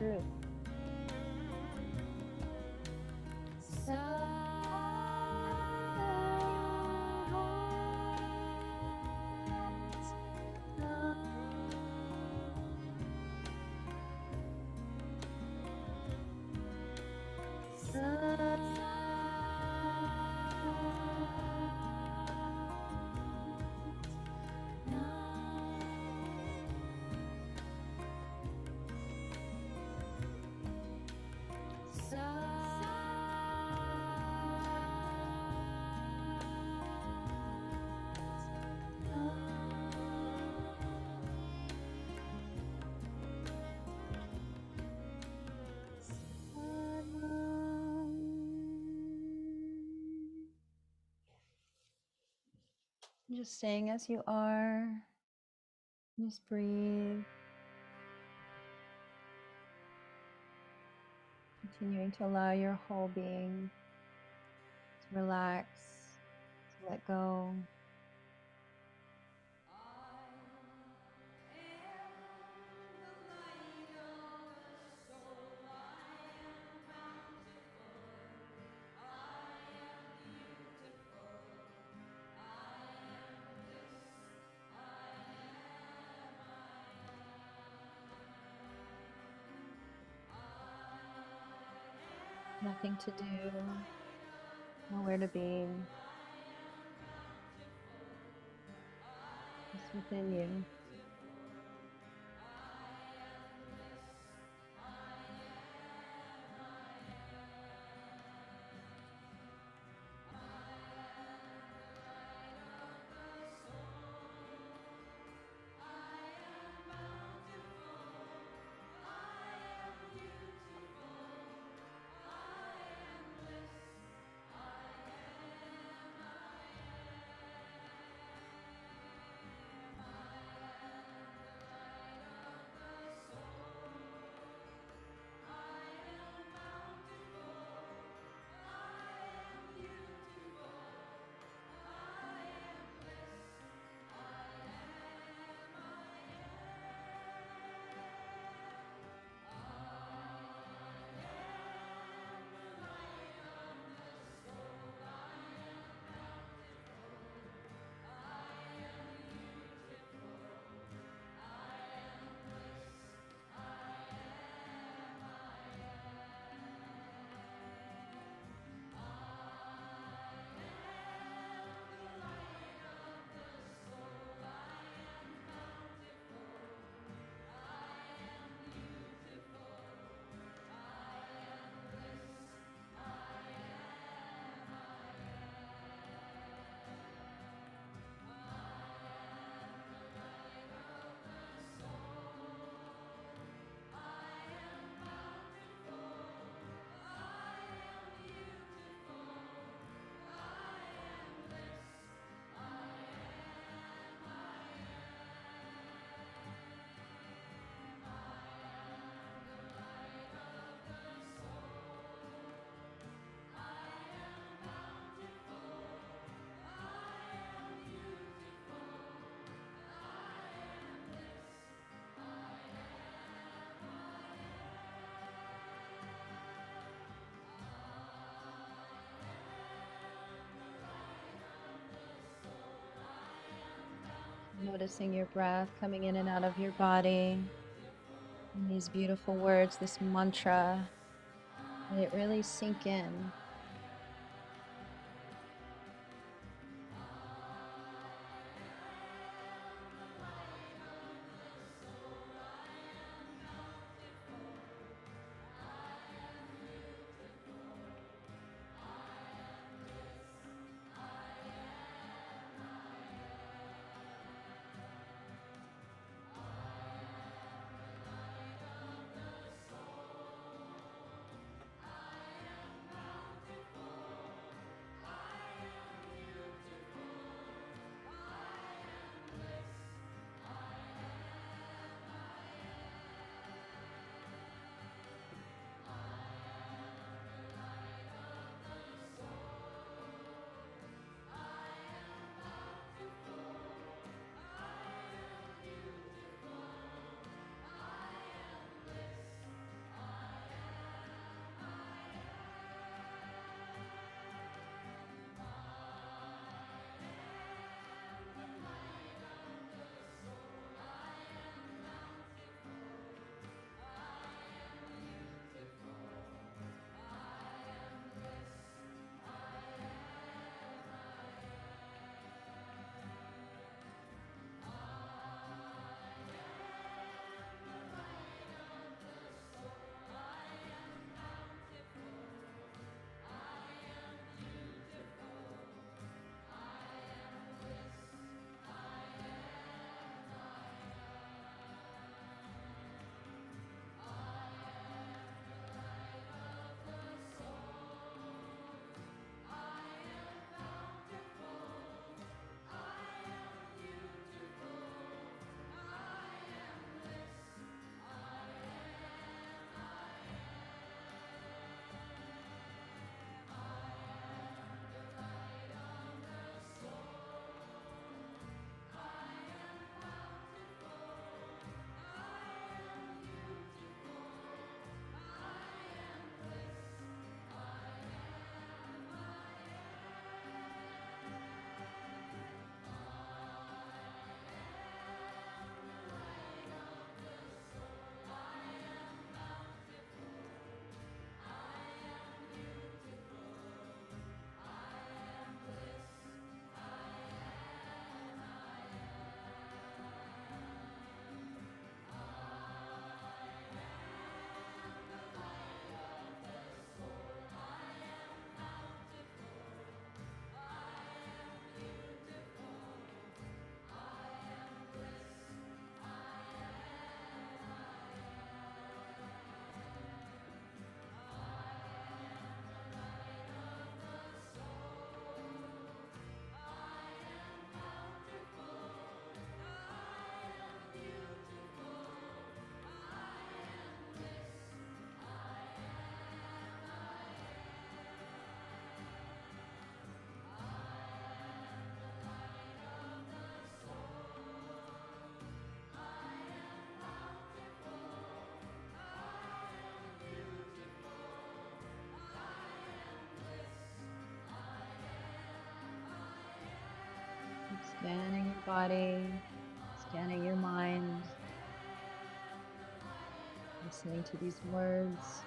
truth. Just staying as you are. Just breathe. Continuing to allow your whole being to relax, to let go. Nothing to do, nowhere to be. Just within you. Noticing your breath coming in and out of your body. And these beautiful words, this mantra, let it really sink in. body, scanning your mind, listening to these words.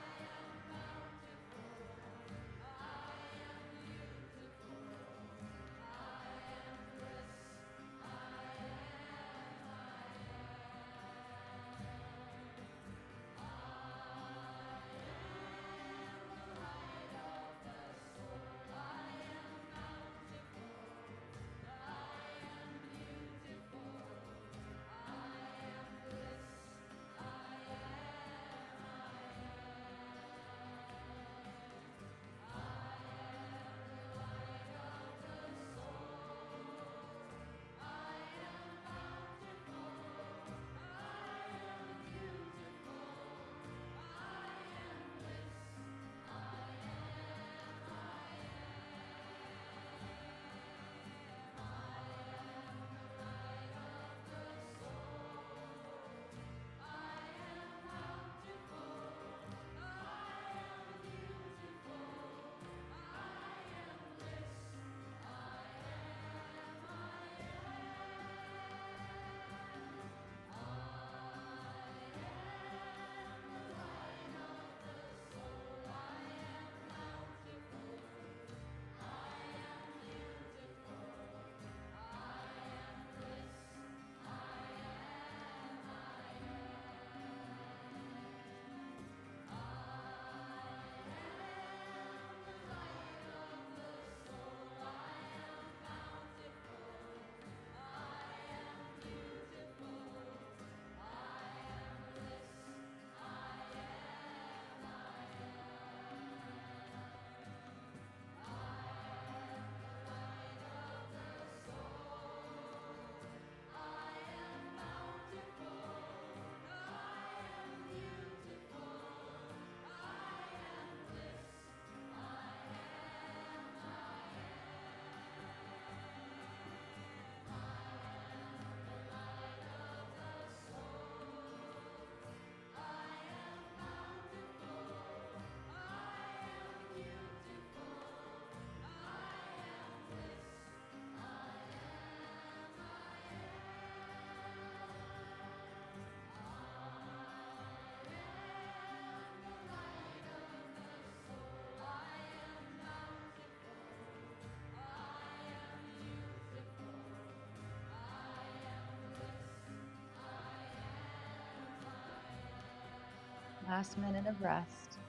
Last minute of rest.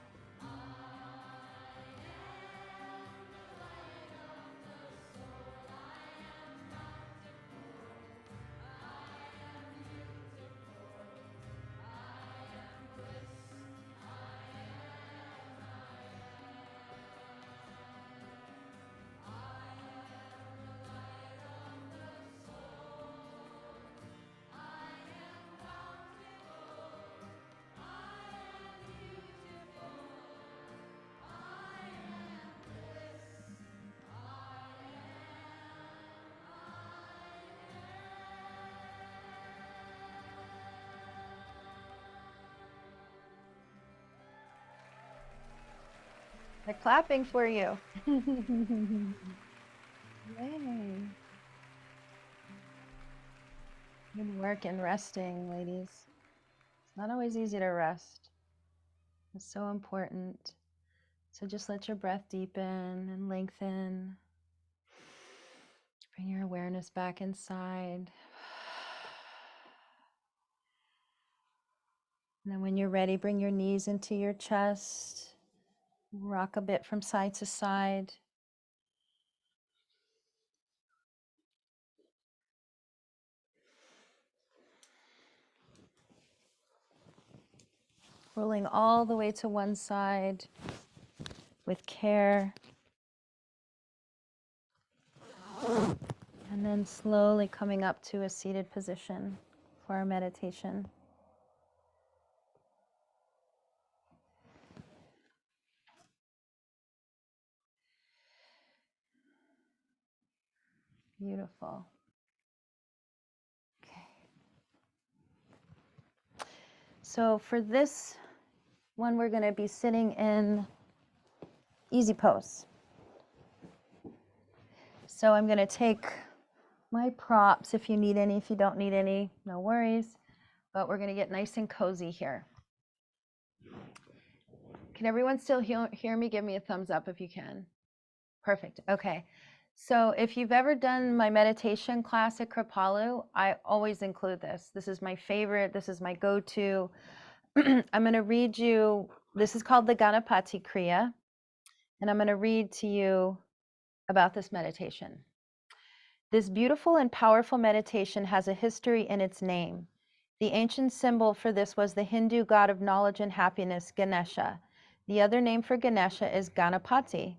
They're clapping for you. Yay. Good work in resting, ladies. It's not always easy to rest. It's so important. So just let your breath deepen and lengthen. Bring your awareness back inside. And then when you're ready, bring your knees into your chest. Rock a bit from side to side. Rolling all the way to one side with care. And then slowly coming up to a seated position for our meditation. Beautiful. Okay. So for this one, we're going to be sitting in easy pose. So I'm going to take my props if you need any. If you don't need any, no worries. But we're going to get nice and cozy here. Can everyone still hear me? Give me a thumbs up if you can. Perfect. Okay. So if you've ever done my meditation class at Kripalu, I always include this. This is my favorite. This is my go-to. I'm going to read you. This is called the Ganapati Kriya. And I'm going to read to you about this meditation. This beautiful and powerful meditation has a history in its name. The ancient symbol for this was the Hindu god of knowledge and happiness, Ganesha. The other name for Ganesha is Ganapati.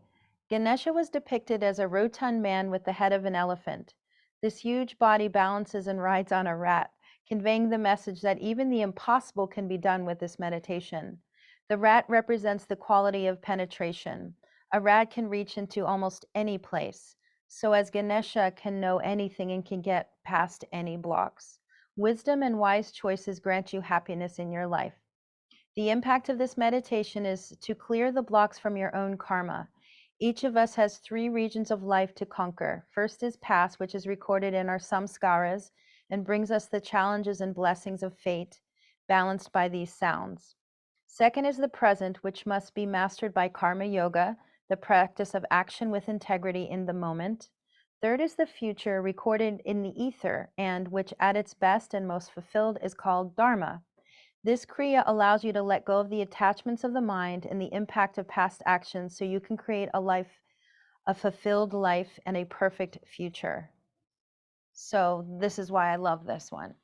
Ganesha was depicted as a rotund man with the head of an elephant. This huge body balances and rides on a rat, conveying the message that even the impossible can be done with this meditation. The rat represents the quality of penetration. A rat can reach into almost any place. So as Ganesha can know anything and can get past any blocks. Wisdom and wise choices grant you happiness in your life. The impact of this meditation is to clear the blocks from your own karma. Each of us has 3 regions of life to conquer. First is past, which is recorded in our samskaras and brings us the challenges and blessings of fate, balanced by these sounds. Second is the present, which must be mastered by karma yoga, the practice of action with integrity in the moment. Third is the future, recorded in the ether, and which at its best and most fulfilled is called dharma. This kriya allows you to let go of the attachments of the mind and the impact of past actions so you can create a fulfilled life and a perfect future. So this is why I love this one.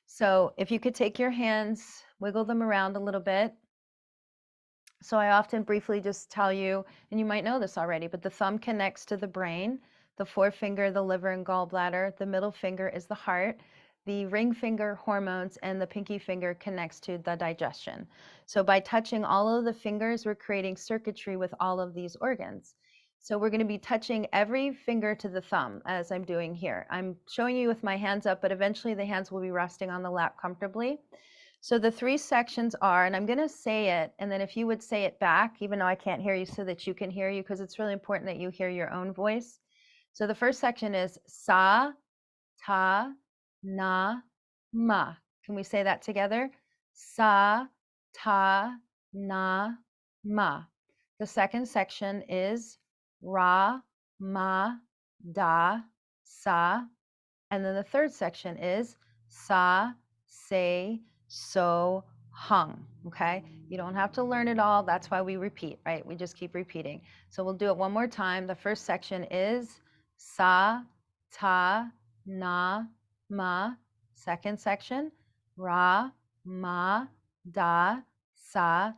So if you could take your hands, wiggle them around a little bit. So I often briefly just tell you, and you might know this already, but the thumb connects to the brain, the forefinger, the liver and gallbladder, the middle finger is the heart, the ring finger, hormones, and the pinky finger connects to the digestion. So by touching all of the fingers, we're creating circuitry with all of these organs. So we're going to be touching every finger to the thumb as I'm doing here. I'm showing you with my hands up, but eventually the hands will be resting on the lap comfortably. So the 3 sections are, and I'm going to say it, and then if you would say it back, even though I can't hear you, so that you can hear you, because it's really important that you hear your own voice. So the first section is sa, ta, na, ma. Can we say that together? Sa, ta, na, ma. The second section is ra, ma, da, sa. And then the third section is sa, se, so, hung. Okay? You don't have to learn it all. That's why we repeat, right? We just keep repeating. So we'll do it one more time. The first section is sa, ta, na, ma. Second section, ra, ma, da, sa.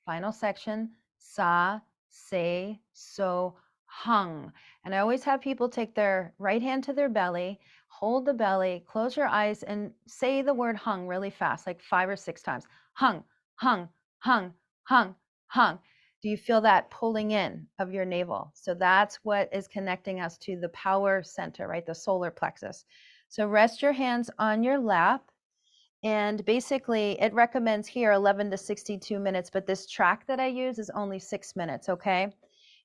Final section, sa, se, so, hung. And I always have people take their right hand to their belly, hold the belly, close your eyes, and say the word hung really fast, like 5 or 6 times. Hung, hung, hung, hung, hung. Do you feel that pulling in of your navel? So that's what is connecting us to the power center, right? The solar plexus. So rest your hands on your lap. And basically, it recommends here 11 to 62 minutes, but this track that I use is only 6 minutes, okay?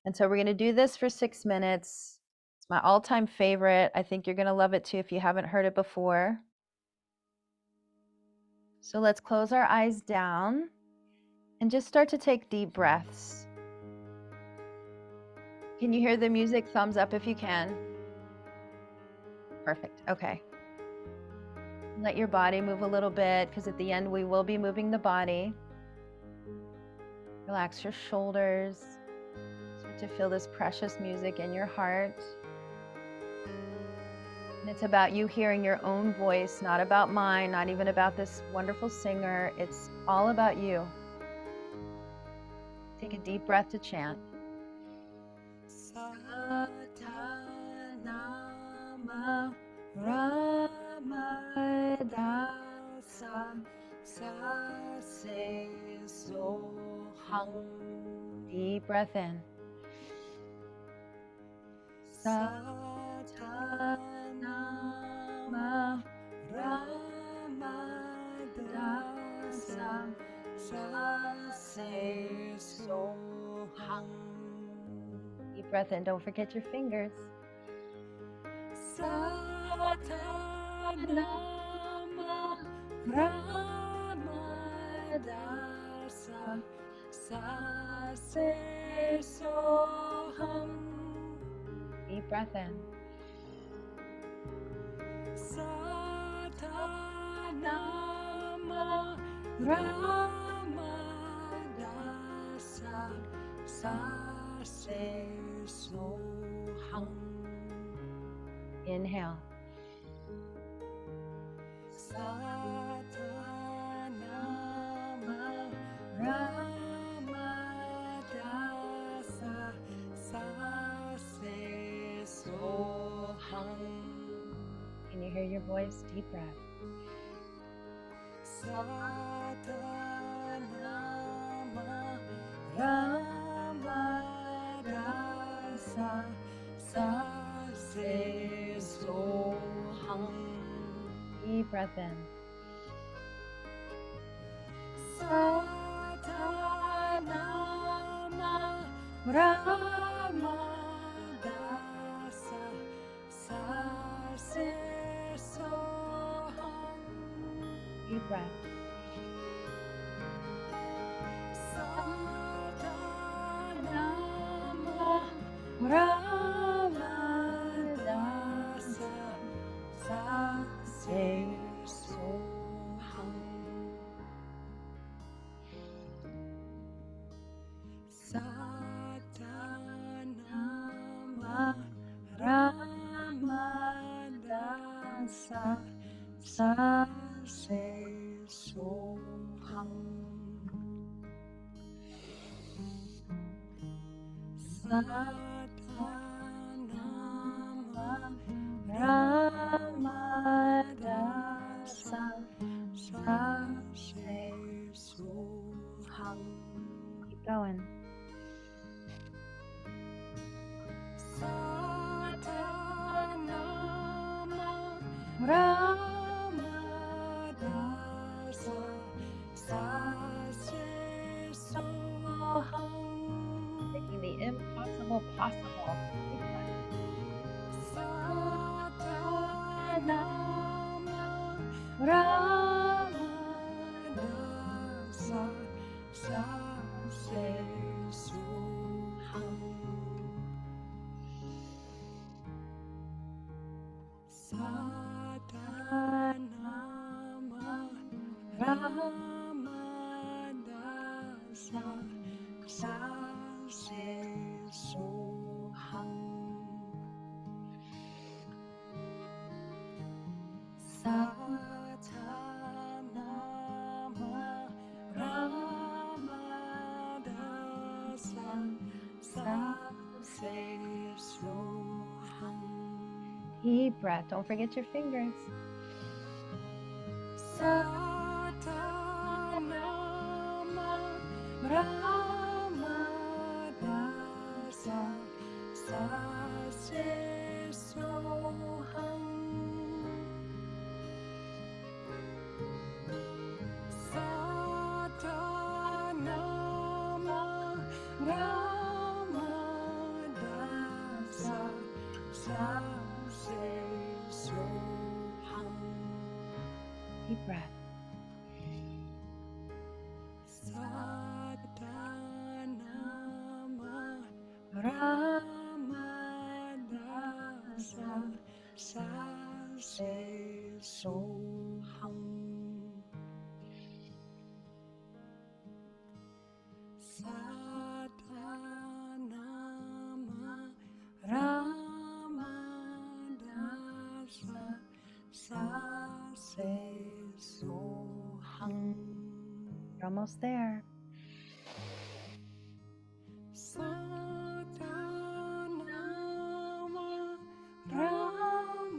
And so we're going to do this for 6 minutes. It's my all-time favorite. I think you're going to love it too if you haven't heard it before. So let's close our eyes down and just start to take deep breaths. Can you hear the music? Thumbs up if you can. Perfect. Okay. Let your body move a little bit, because at the end we will be moving the body. Relax your shoulders. Start to feel this precious music in your heart. And it's about you hearing your own voice, not about mine, not even about this wonderful singer. It's all about you. Take a deep breath to chant. Satanama Ramadasa Sase Soham. Deep breath in. Satanama Ramadasa Sase Soham. Deep breath in. Don't forget your fingers. Satanama Nama Ramadasa Sase Soham. Deep breath in. Satanama Ramadasa Sase Soham. Inhale. Satanama Ramadasa Sase Soham. Can you hear your voice? Deep breath. Satanama Ramadasa Sase Soham. Deep breath in. Satanama Ramadasa Sase Soham. Deep breath. Satanama Ramadasa Sase Soham. Satanama Ramadasa Sase Soham. Satanama Ramadasa Sase Soham. Keep going. Satanama Ramadasa Sase Soham. Making the impossible possible. Deep breath. Satanama Ramadasa Sase Soham. Satanama Ramadasa Sase Soham. Satanama Ramadasa Sase Soham. Deep breath. Don't forget your fingers. Satanama Ramadasa Sase Soham. Satanama Ramadasa Sase Soham. Deep breath. Satanama Ramadasa Sase Soham. Satanama Ramadasa Sase Soham. You're almost there. Satanama Ramadasa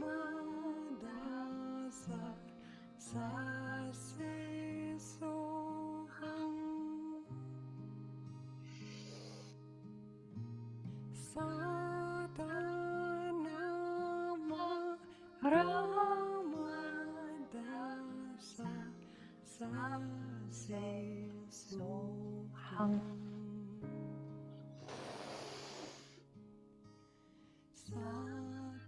Sase Soham. Satanama Ramadasa Sase Soham. Satanama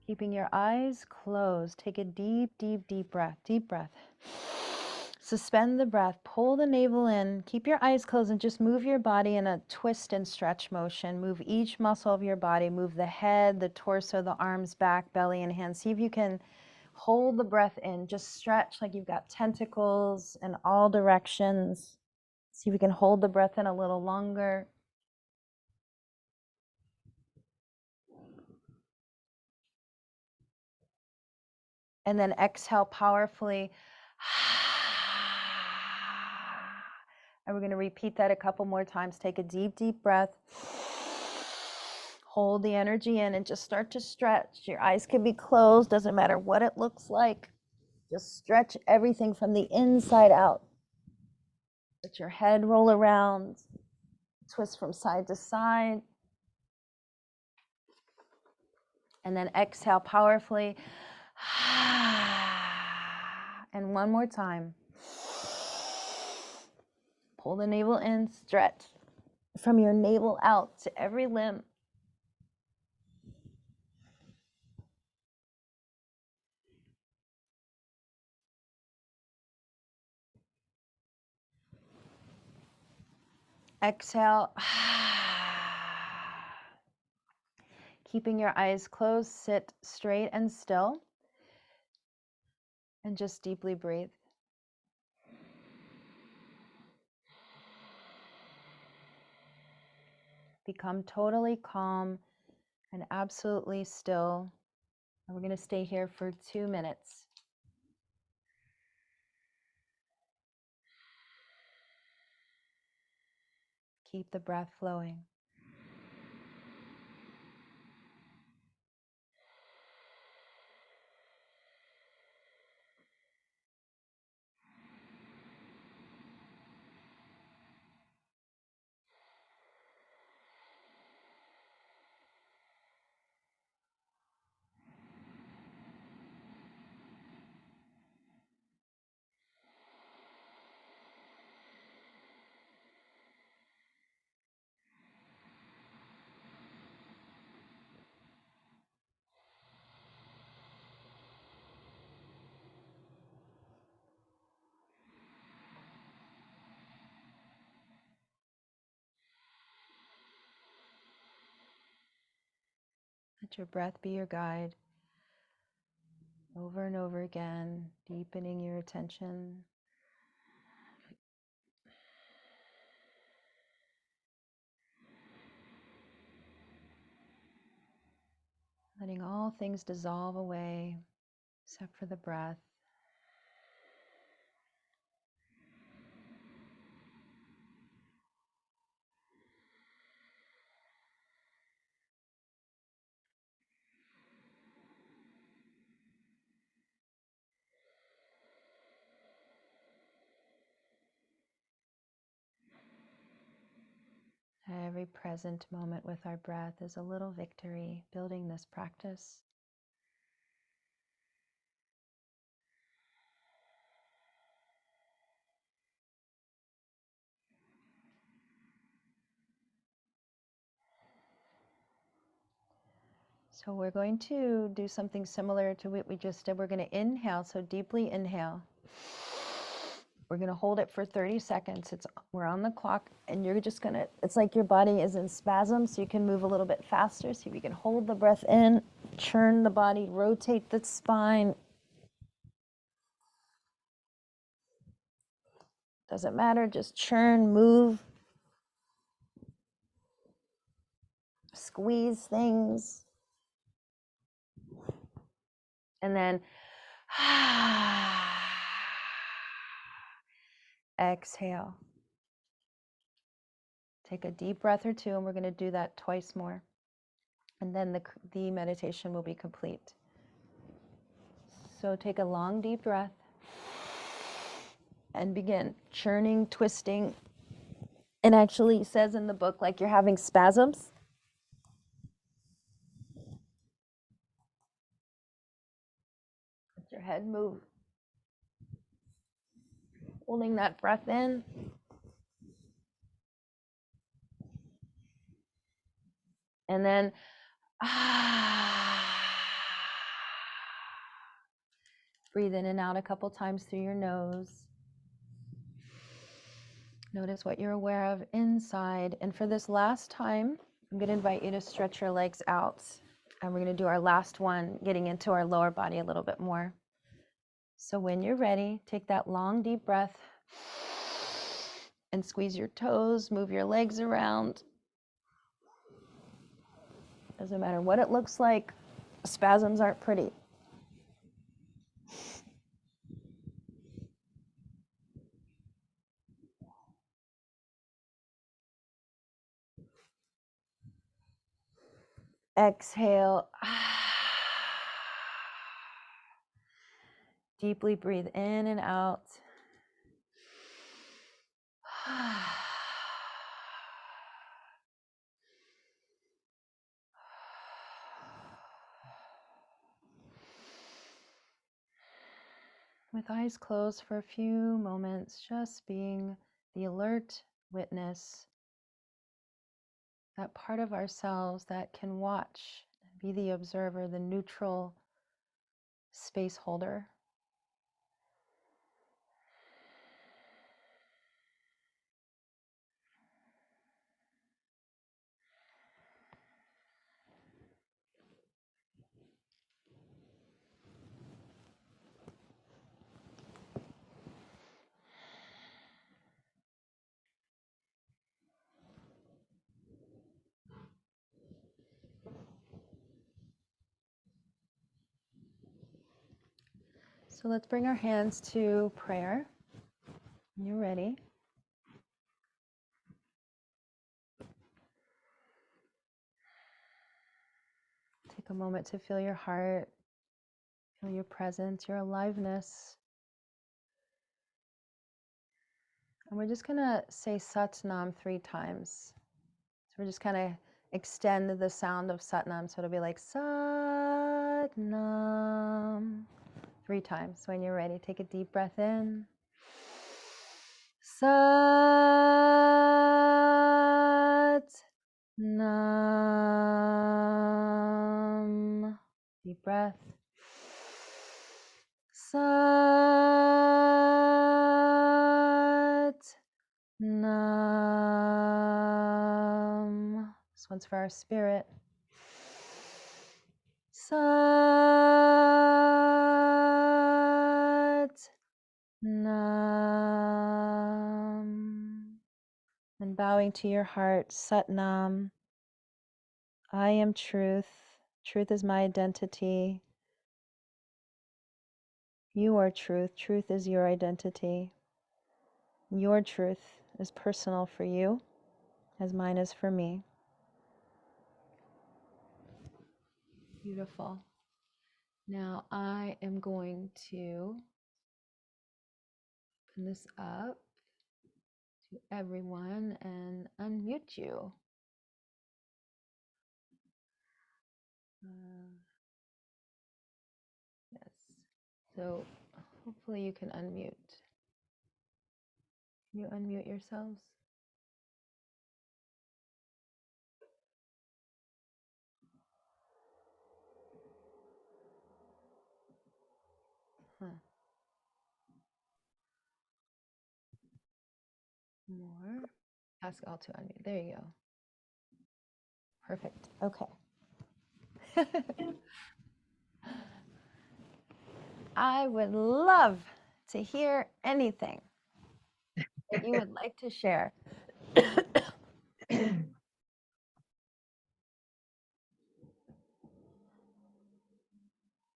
Keeping your eyes closed, take a deep, deep, deep breath. Deep breath. Suspend the breath, pull the navel in, keep your eyes closed, and just move your body in a twist and stretch motion. Move each muscle of your body, move the head, the torso, the arms, back, belly, and hands. See if you can hold the breath in. Just stretch like you've got tentacles in all directions. See if you can hold the breath in a little longer. And then exhale powerfully. And we're going to repeat that a couple more times. Take a deep, deep breath. Hold the energy in and just start to stretch. Your eyes can be closed, doesn't matter what it looks like. Just stretch everything from the inside out. Let your head roll around, twist from side to side. And then exhale powerfully. And one more time. Pull the navel in, stretch from your navel out to every limb. Exhale. Keeping your eyes closed, sit straight and still. And just deeply breathe. Become totally calm and absolutely still. And we're going to stay here for 2 minutes. Keep the breath flowing. Let your breath be your guide. Over and over again, deepening your attention. Letting all things dissolve away, except for the breath. Every present moment with our breath is a little victory, building this practice. So we're going to do something similar to what we just did. We're going to inhale, so deeply inhale. We're going to hold it for 30 seconds. We're on the clock, and you're just going to, it's like your body is in spasm, so you can move a little bit faster. See if you can hold the breath in, churn the body, rotate the spine. Doesn't matter, just churn, move, squeeze things. And then exhale. Take a deep breath or two, and we're going to do that twice more. And then the meditation will be complete. So take a long, deep breath. and begin churning, twisting. It actually says in the book like you're having spasms. Let your head move. Holding that breath in. And then breathe in and out a couple times through your nose. Notice what you're aware of inside. And for this last time, I'm going to invite you to stretch your legs out. And we're going to do our last one, getting into our lower body a little bit more. So when you're ready, take that long, deep breath and squeeze your toes, move your legs around. Doesn't matter what it looks like, spasms aren't pretty. Exhale. Deeply breathe in and out. With eyes closed for a few moments, just being the alert witness, that part of ourselves that can watch, be the observer, the neutral space holder. So let's bring our hands to prayer. When you're ready. Take a moment to feel your heart, feel your presence, your aliveness. And we're just going to say Sat Nam 3 times. So we're just kind of extend the sound of Sat Nam. So it'll be like Sat Nam 3 times. So when you're ready, take a deep breath in. Sat Nam. Deep breath. Sat Nam. This one's for our spirit. Sat Nam. And bowing to your heart, Sat Nam. I am truth. Truth is my identity. You are truth. Truth is your identity. Your truth is personal for you, as mine is for me. Beautiful. Now I am going to open this up to everyone and unmute you. Yes. So hopefully you can unmute. Can you unmute yourselves? Huh. More. Ask all to unmute. There you go. Perfect. Okay. I would love to hear anything that you would like to share.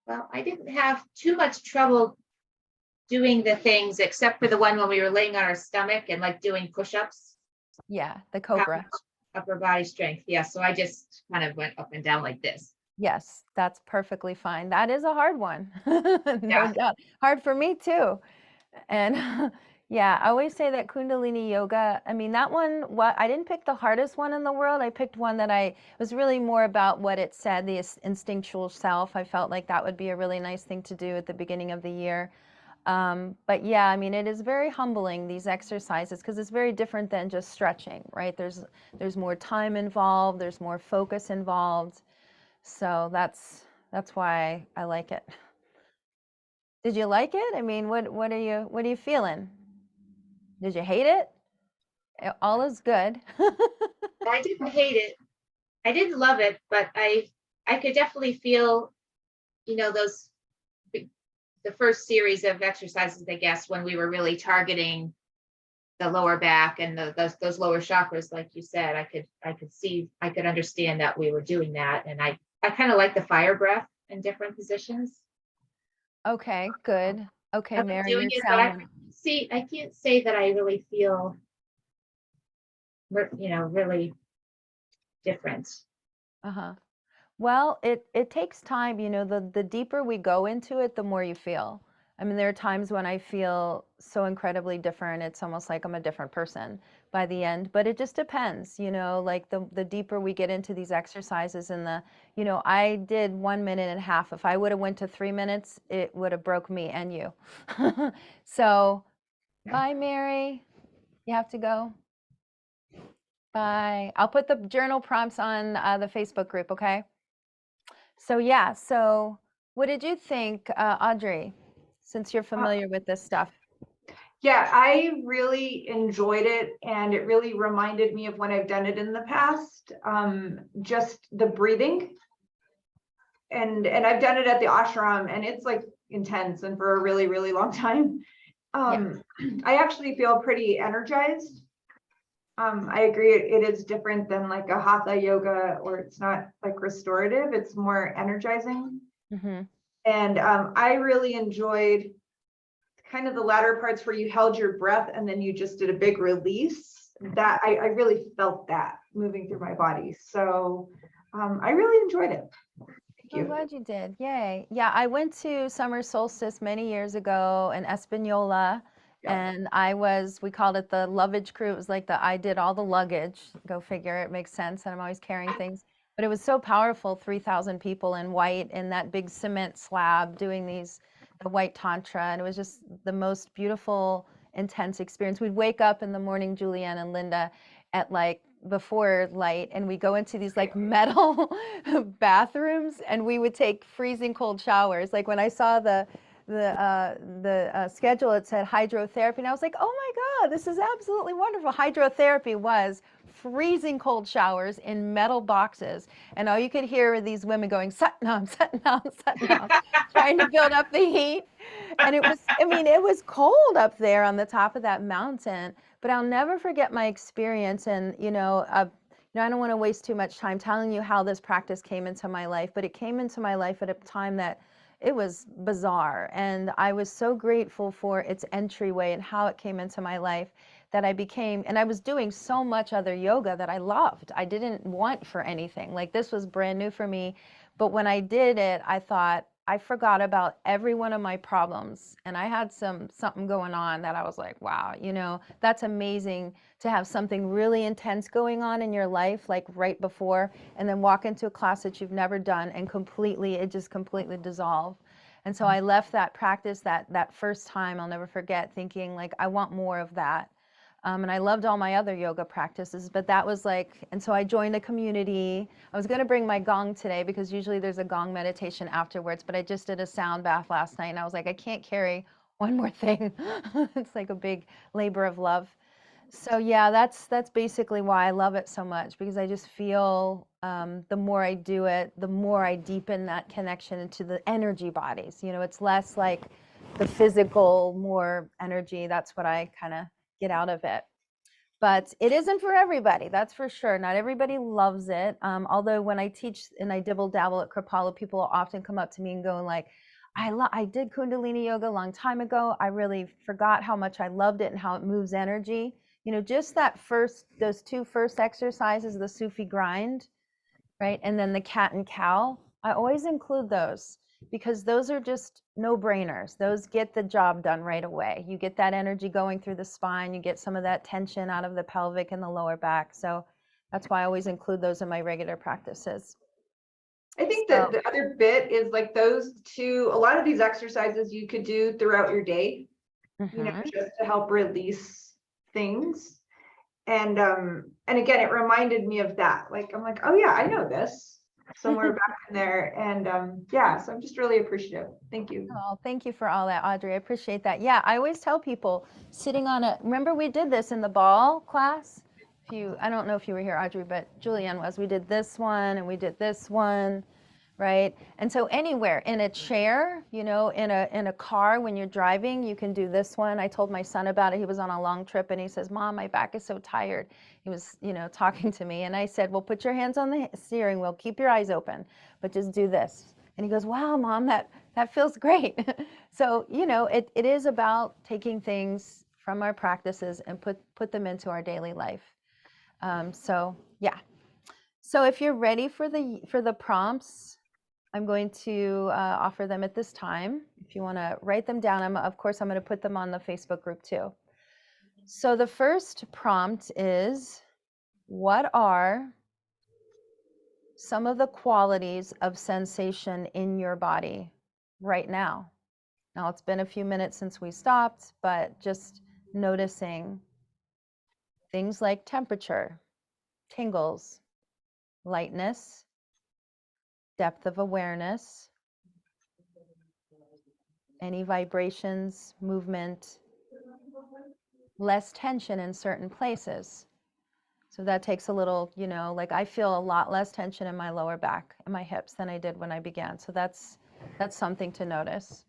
Well, I didn't have too much trouble doing the things except for the one when we were laying on our stomach and like doing push-ups. Yeah, the How cobra. much upper body strength. Yeah, so I just kind of went up and down like this. Yes, that's perfectly fine. That is a hard one. No Yeah. doubt. Hard for me too. And Yeah, I always say that Kundalini yoga, I mean, that one, what I didn't pick the hardest one in the world. I picked one that I was really more about what it said, the instinctual self. I felt like that would be a really nice thing to do at the beginning of the year. But yeah, I mean, it is very humbling, these exercises, because it's very different than just stretching, right? There's more time involved, there's more focus involved. So that's why I like it. Did you like it? I mean, what are you feeling? Did you hate it? All is good. I didn't hate it. I didn't love it, but I could definitely feel, those the first series of exercises, I guess, when we were really targeting the lower back and those lower chakras, like you said, I could understand that we were doing that. And I kind of like the fire breath in different positions. Okay, good. Okay, I've been Mary, doing you're it, but sounding. I can't say that I really feel, really different. Uh-huh. Well, it takes time, the deeper we go into it, the more you feel. I mean, there are times when I feel so incredibly different. It's almost like I'm a different person by the end, but it just depends, like the deeper we get into these exercises and I did 1 minute and a half. If I would have went to 3 minutes, it would have broke me and you. So, bye, Mary. You have to go. Bye. I'll put the journal prompts on the Facebook group, okay? So yeah, so what did you think, Audrey, since you're familiar with this stuff? Yeah, I really enjoyed it, and it really reminded me of when I've done it in the past. Just the breathing, and I've done it at the ashram, and it's like intense and for a really, really long time. Yeah. I actually feel pretty energized. I agree, it is different than like a hatha yoga, or it's not like restorative, it's more energizing. Mm-hmm. And I really enjoyed kind of the latter parts where you held your breath and then you just did a big release. That I really felt that moving through my body. So I really enjoyed it. Thank I'm you. glad you did. Yay. Yeah, I went to summer solstice many years ago in Espanola, Yep. and we called it the luggage crew. It was like I did all the luggage. Go figure, it makes sense. And I'm always carrying things. But it was so powerful, 3,000 people in white in that big cement slab doing the white tantra. And it was just the most beautiful, intense experience. We'd wake up in the morning, Julianne and Linda, at like before light, and we go into these like metal bathrooms, and we would take freezing cold showers. Like when I saw the schedule, it said hydrotherapy, and I was like, oh my God, this is absolutely wonderful. Hydrotherapy was freezing cold showers in metal boxes, and all you could hear were these women going Satnam, Satnam, Satnam, trying to build up the heat. And it was cold up there on the top of that mountain, but I'll never forget my experience. And I don't want to waste too much time telling you how this practice came into my life, but it came into my life at a time that it was bizarre, and I was so grateful for its entryway and how it came into my life, that and I was doing so much other yoga that I loved. I didn't want for anything. Like, this was brand new for me. But when I did it, I thought I forgot about every one of my problems. And I had something going on that I was like, wow, that's amazing to have something really intense going on in your life, like right before, and then walk into a class that you've never done and it just completely dissolve. And so I left that practice that first time, I'll never forget, thinking like, I want more of that. And I loved all my other yoga practices, but that was and so I joined a community. I was going to bring my gong today because usually there's a gong meditation afterwards, but I just did a sound bath last night, and I was like, I can't carry one more thing. It's like a big labor of love. So yeah, that's basically why I love it so much, because I just feel the more I do it, the more I deepen that connection into the energy bodies. It's less like the physical, more energy. That's what I kind of get out of it. But it isn't for everybody, that's for sure. Not everybody loves it. Although when I teach and I dibble dabble at Kripalu, people will often come up to me and go like, I did Kundalini yoga a long time ago. I really forgot how much I loved it and how it moves energy. Just those two first exercises, the Sufi grind, right? And then the cat and cow, I always include those. because those are just no-brainers. Those get the job done right away. You get that energy going through the spine, you get some of that tension out of the pelvic and the lower back. So that's why I always include those in my regular practices. I think So, that the other bit is like those two, a lot of these exercises you could do throughout your day, you know, mhm. just to help release things. And again, it reminded me of that. Like, I'm like, oh yeah, I know this somewhere back in there. And yeah, so I'm just really appreciative. Thank you. Oh, thank you for all that, Audrey. I appreciate that. Yeah, I always tell people sitting on a, remember we did this in the ball class? If you, I don't know if you were here, Audrey, but Julianne was. We did this one and we did this one, right? And so anywhere, in a chair, you know, in a car when you're driving, you can do this one. I told my son about it. He was on a long trip and he says, Mom, my back is so tired. He was, you know, talking to me and I said, well, put your hands on the steering wheel, keep your eyes open, but just do this. And he goes, wow, Mom, that feels great. So, you know, it is about taking things from our practices and put them into our daily life. So yeah. So if you're ready for the prompts, I'm going to offer them at this time. If you want to write them down, of course, I'm going to put them on the Facebook group too. So the first prompt is, what are some of the qualities of sensation in your body right now? Now, it's been a few minutes since we stopped, but just noticing things like temperature, tingles, lightness, depth of awareness, any vibrations, movement, less tension in certain places. So that takes a little, you know, like I feel a lot less tension in my lower back and my hips than I did when I began. So that's something to notice.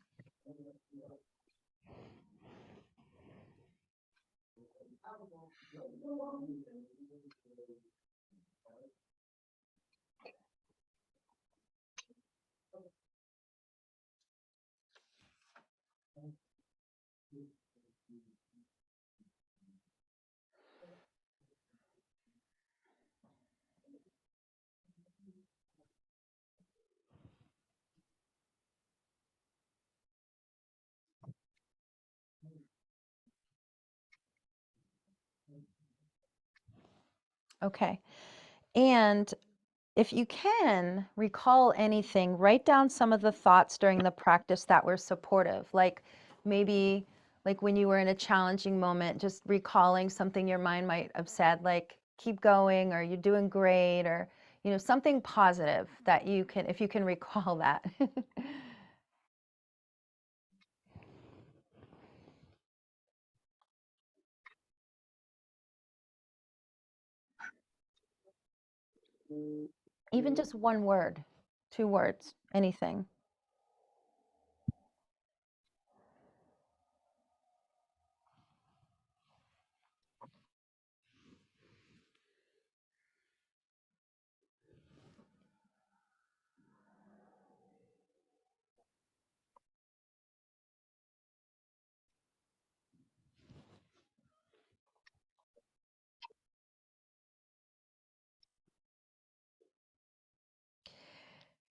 Okay. And if you can recall anything, write down some of the thoughts during the practice that were supportive, like maybe like when you were in a challenging moment, just recalling something your mind might have said, like keep going, or you're doing great, or you know, something positive that you can, if you can recall that. Even just one word, 2 words, anything.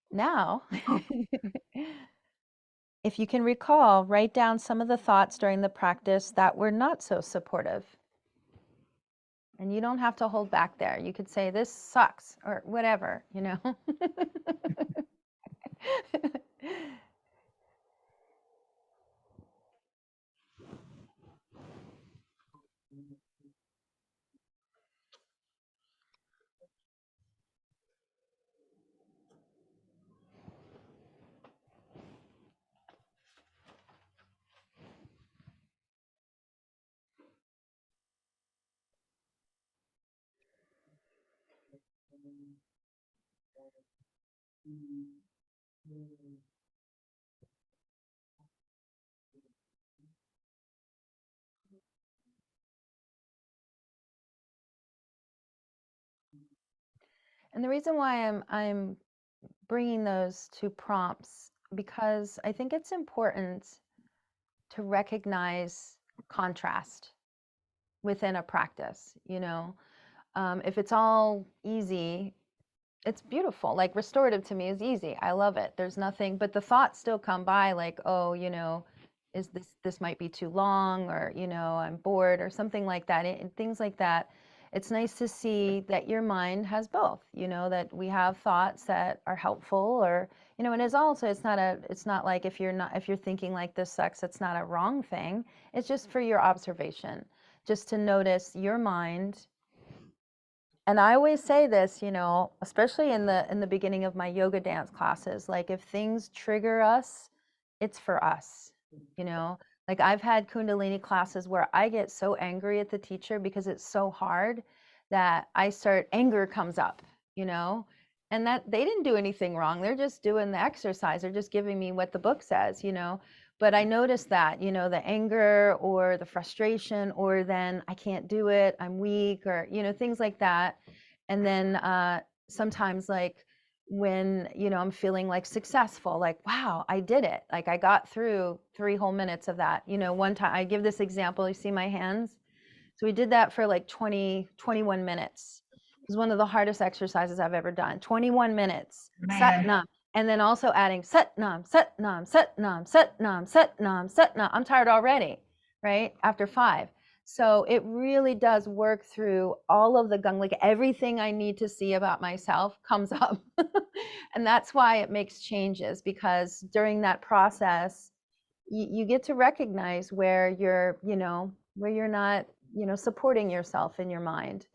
Now, if you can recall, write down some of the thoughts during the practice that were not so supportive. And you don't have to hold back there. You could say, this sucks, or whatever, you know? And the reason why I'm bringing those two prompts, because I think it's important to recognize contrast within a practice. You know, if it's all easy, it's beautiful. Like restorative to me is easy. I love it. There's nothing, but the thoughts still come by like, oh, is this might be too long, or I'm bored or something like that. And things like that. It's nice to see that your mind has both, that we have thoughts that are helpful, or and it's not like if you're thinking like this sucks, it's not a wrong thing. It's just for your observation, just to notice your mind. And I always say this, especially in the beginning of my yoga dance classes, like if things trigger us, it's for us, you know. Like I've had Kundalini classes where I get so angry at the teacher because it's so hard that anger comes up, and that they didn't do anything wrong. They're just doing the exercise. They're just giving me what the book says, But I noticed that, the anger or the frustration, or then I can't do it, I'm weak, or, things like that. And then sometimes, like when, I'm feeling like successful, like, wow, I did it. Like I got through 3 whole minutes of that. One time I give this example, you see my hands? So we did that for like 21 minutes. It was one of the hardest exercises I've ever done. 21 minutes. Sat Man. nam. And then also adding sat nam, sat nam, sat nam, sat nam, sat nam, sat nam. I'm tired already, right? After 5. So it really does work through all of the gung, like everything I need to see about myself comes up. And that's why it makes changes, because during that process, you get to recognize where you're not, supporting yourself in your mind.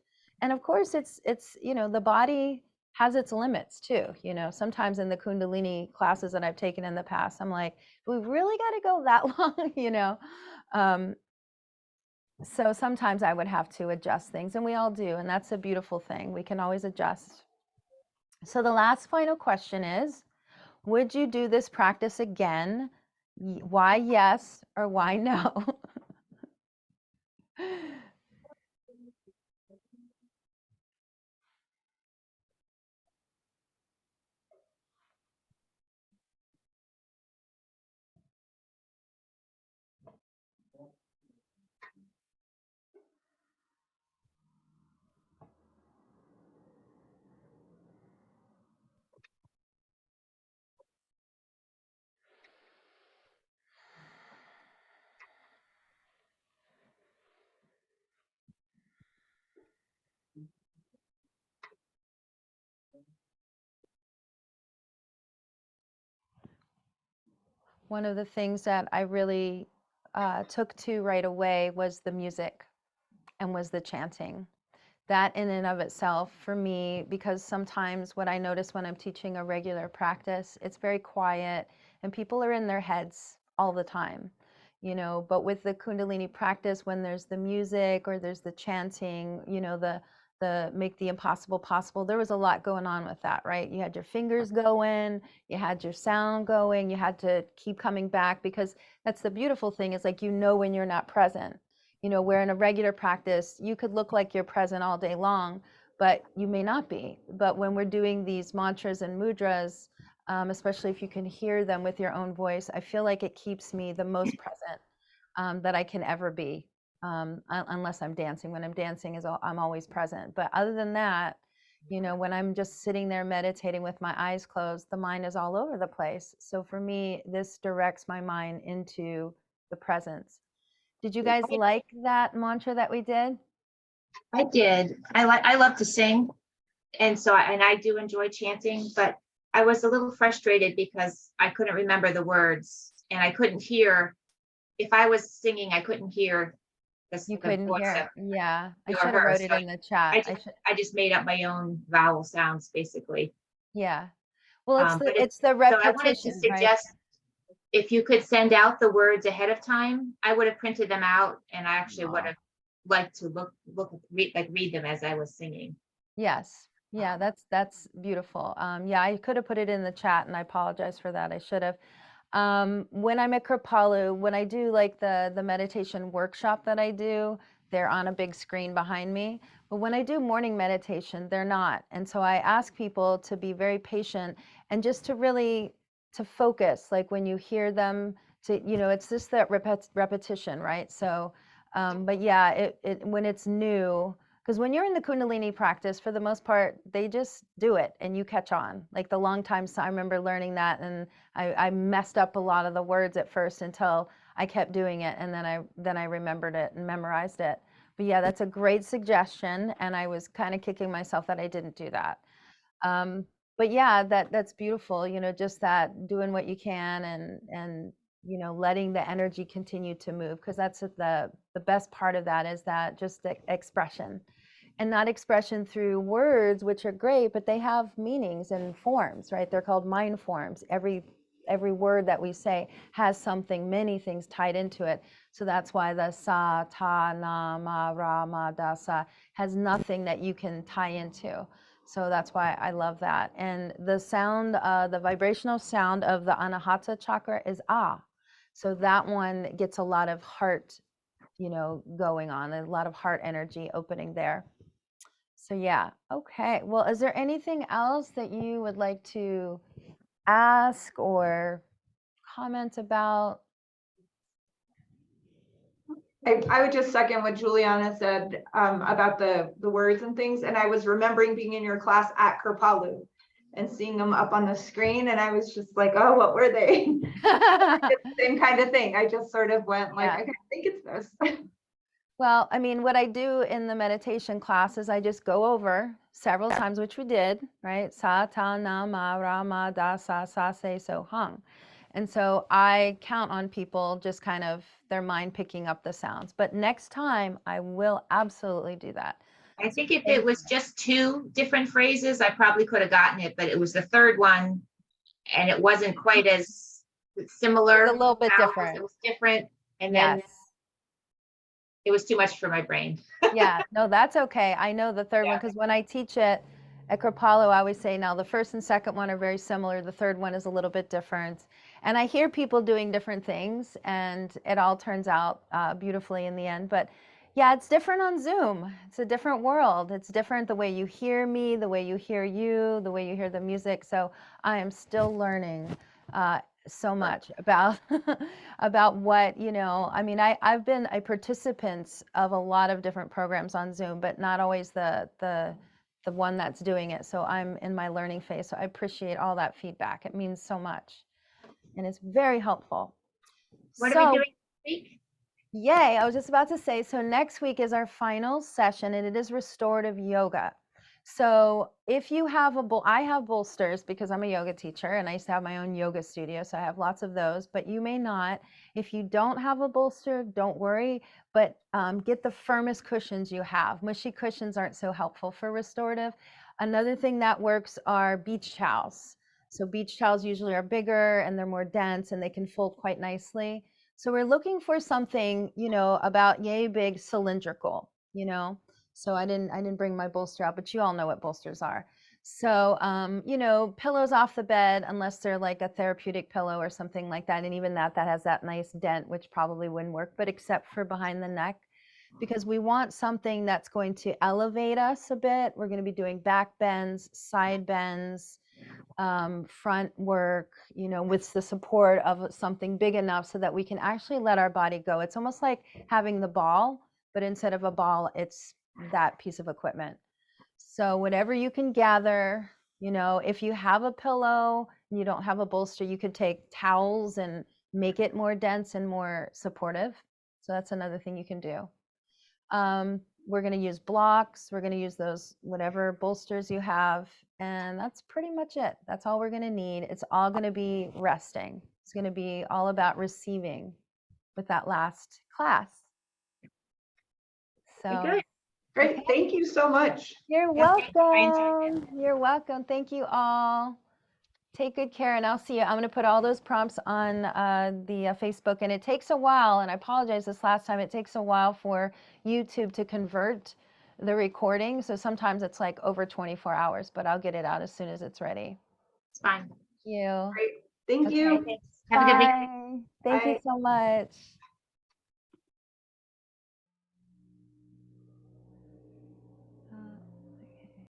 And of course, it's the body has its limits too. Sometimes in the Kundalini classes that I've taken in the past, I'm like, we really got to go that long, Um, so sometimes I would have to adjust things, and we all do, and that's a beautiful thing. We can always adjust. So the last final question is, would you do this practice again? Why yes or why no? One of the things that I really took to right away was the music, and was the chanting. That in and of itself for me, because sometimes what I notice when I'm teaching a regular practice, it's very quiet and people are in their heads all the time, but with the Kundalini practice, when there's the music or there's the chanting, the make the impossible possible, there was a lot going on with that, right? You had your fingers going, you had your sound going, you had to keep coming back, because that's the beautiful thing, is like, when you're not present. Where in a regular practice, you could look like you're present all day long, but you may not be. But when we're doing these mantras and mudras, especially if you can hear them with your own voice, I feel like it keeps me the most present that I can ever be, unless I'm dancing. When I'm dancing, I'm always present. But other than that, when I'm just sitting there meditating with my eyes closed, the mind is all over the place. So for me, this directs my mind into the presence. Did you guys like that mantra that we did? I did. I love to sing. And so I do enjoy chanting, but I was a little frustrated because I couldn't remember the words, and I couldn't hear, if I was singing, I couldn't hear You the couldn't voice hear of it. Yeah, I you or should have her. wrote So it in the chat. I just made up my own vowel sounds basically. Yeah. Well, it's But the so I wanted to repetition, right? suggest, if you could send out the words ahead of time, I would have printed them out, and I actually would Aw. have liked to read them as I was singing. Yes. Yeah, that's beautiful. Yeah, I could have put it in the chat, and I apologize for that. I should have. When I'm at Kripalu, when I do like the meditation workshop that I do, they're on a big screen behind me. But when I do morning meditation, they're not. And so I ask people to be very patient and just to really to focus. Like when you hear them, it's just that repetition, right? So, but yeah, it when it's new, Because when you're in the Kundalini practice, for the most part, they just do it and you catch on. Like the long time, so I remember learning that, and I messed up a lot of the words at first until I kept doing it, and then I remembered it and memorized it. But yeah, that's a great suggestion, and I was kind of kicking myself that I didn't do that. But yeah, that's beautiful, just that doing what you can, and letting the energy continue to move, because that's the best part of that, is that just the expression, and not expression through words, which are great, but they have meanings and forms, right? They're called mind forms. Every word that we say has something, many things tied into it. So that's why the sa, ta, na, ma, ra, ma, da, sa has nothing that you can tie into. So that's why I love that. And the sound, the vibrational sound of the Anahata chakra is ah. So that one gets a lot of heart, going on, a lot of heart energy opening there. So yeah, okay. Well, is there anything else that you would like to ask or comment about? I would just second what Juliana said about the words and things. And I was remembering being in your class at Kripalu and seeing them up on the screen. And I was just like, oh, what were they? It's the same kind of thing. I just sort of went like, Yeah. I think it's this. Well, I mean, what I do in the meditation class is I just go over several times, which we did, right? Sa, ta, na, ma, ra, ma, da, sa, se, so, hung. And so I count on people just kind of their mind picking up the sounds. But next time I will absolutely do that. I think if it was just two different phrases, I probably could have gotten it, but it was the third one and it wasn't quite as similar. It's a little bit vowels. different. It was different. And then Yes. it was too much for my brain. Yeah, no, that's okay. I know the third one, Yeah. because when I teach it at Kripalu, I always say now the first and second one are very similar. The third one is a little bit different. And I hear people doing different things, and it all turns out beautifully in the end. But yeah, it's different on Zoom. It's a different world. It's different the way you hear me, the way you hear you, the way you hear the music. So I am still learning so much about about what, I mean, I've been a participant of a lot of different programs on Zoom, but not always the one that's doing it. So I'm in my learning phase. So I appreciate all that feedback. It means so much, and it's very helpful. What are we So, doing this week? yay, I was just about to say, so next week is our final session, and it is restorative yoga. So if you have I have bolsters because I'm a yoga teacher, and I used to have my own yoga studio, so I have lots of those, but you may not. If you don't have a bolster, don't worry, but get the firmest cushions you have. Mushy cushions aren't so helpful for restorative. Another thing that works are beach towels. So beach towels usually are bigger and they're more dense and they can fold quite nicely. So we're looking for something, about yay big, cylindrical, So I didn't bring my bolster out, but you all know what bolsters are. So, pillows off the bed, unless they're like a therapeutic pillow or something like that. And even that has that nice dent, which probably wouldn't work, but except for behind the neck, because we want something that's going to elevate us a bit. We're going to be doing back bends, side bends, front work, with the support of something big enough so that we can actually let our body go. It's almost like having the ball, but instead of a ball, it's that piece of equipment. So whatever you can gather, if you have a pillow and you don't have a bolster, you could take towels and make it more dense and more supportive. So that's another thing you can do. We're going to use blocks. We're going to use those, whatever bolsters you have. And that's pretty much it. That's all we're going to need. It's all going to be resting. It's going to be all about receiving with that last class. So Good. Great. Thank you so much. you're Yeah, thank you. I enjoyed welcome. You're welcome. Thank you all. Take good care, and I'll see you. I'm going to put all those prompts on the Facebook, and it takes a while, and I apologize this last time. It takes a while for YouTube to convert the recording, so sometimes it's like over 24 hours, but I'll get it out as soon as it's ready. It's fine. Thank you. Great. Thank Okay. you. Thanks. Have a good week. Bye. Thank you Bye. so much.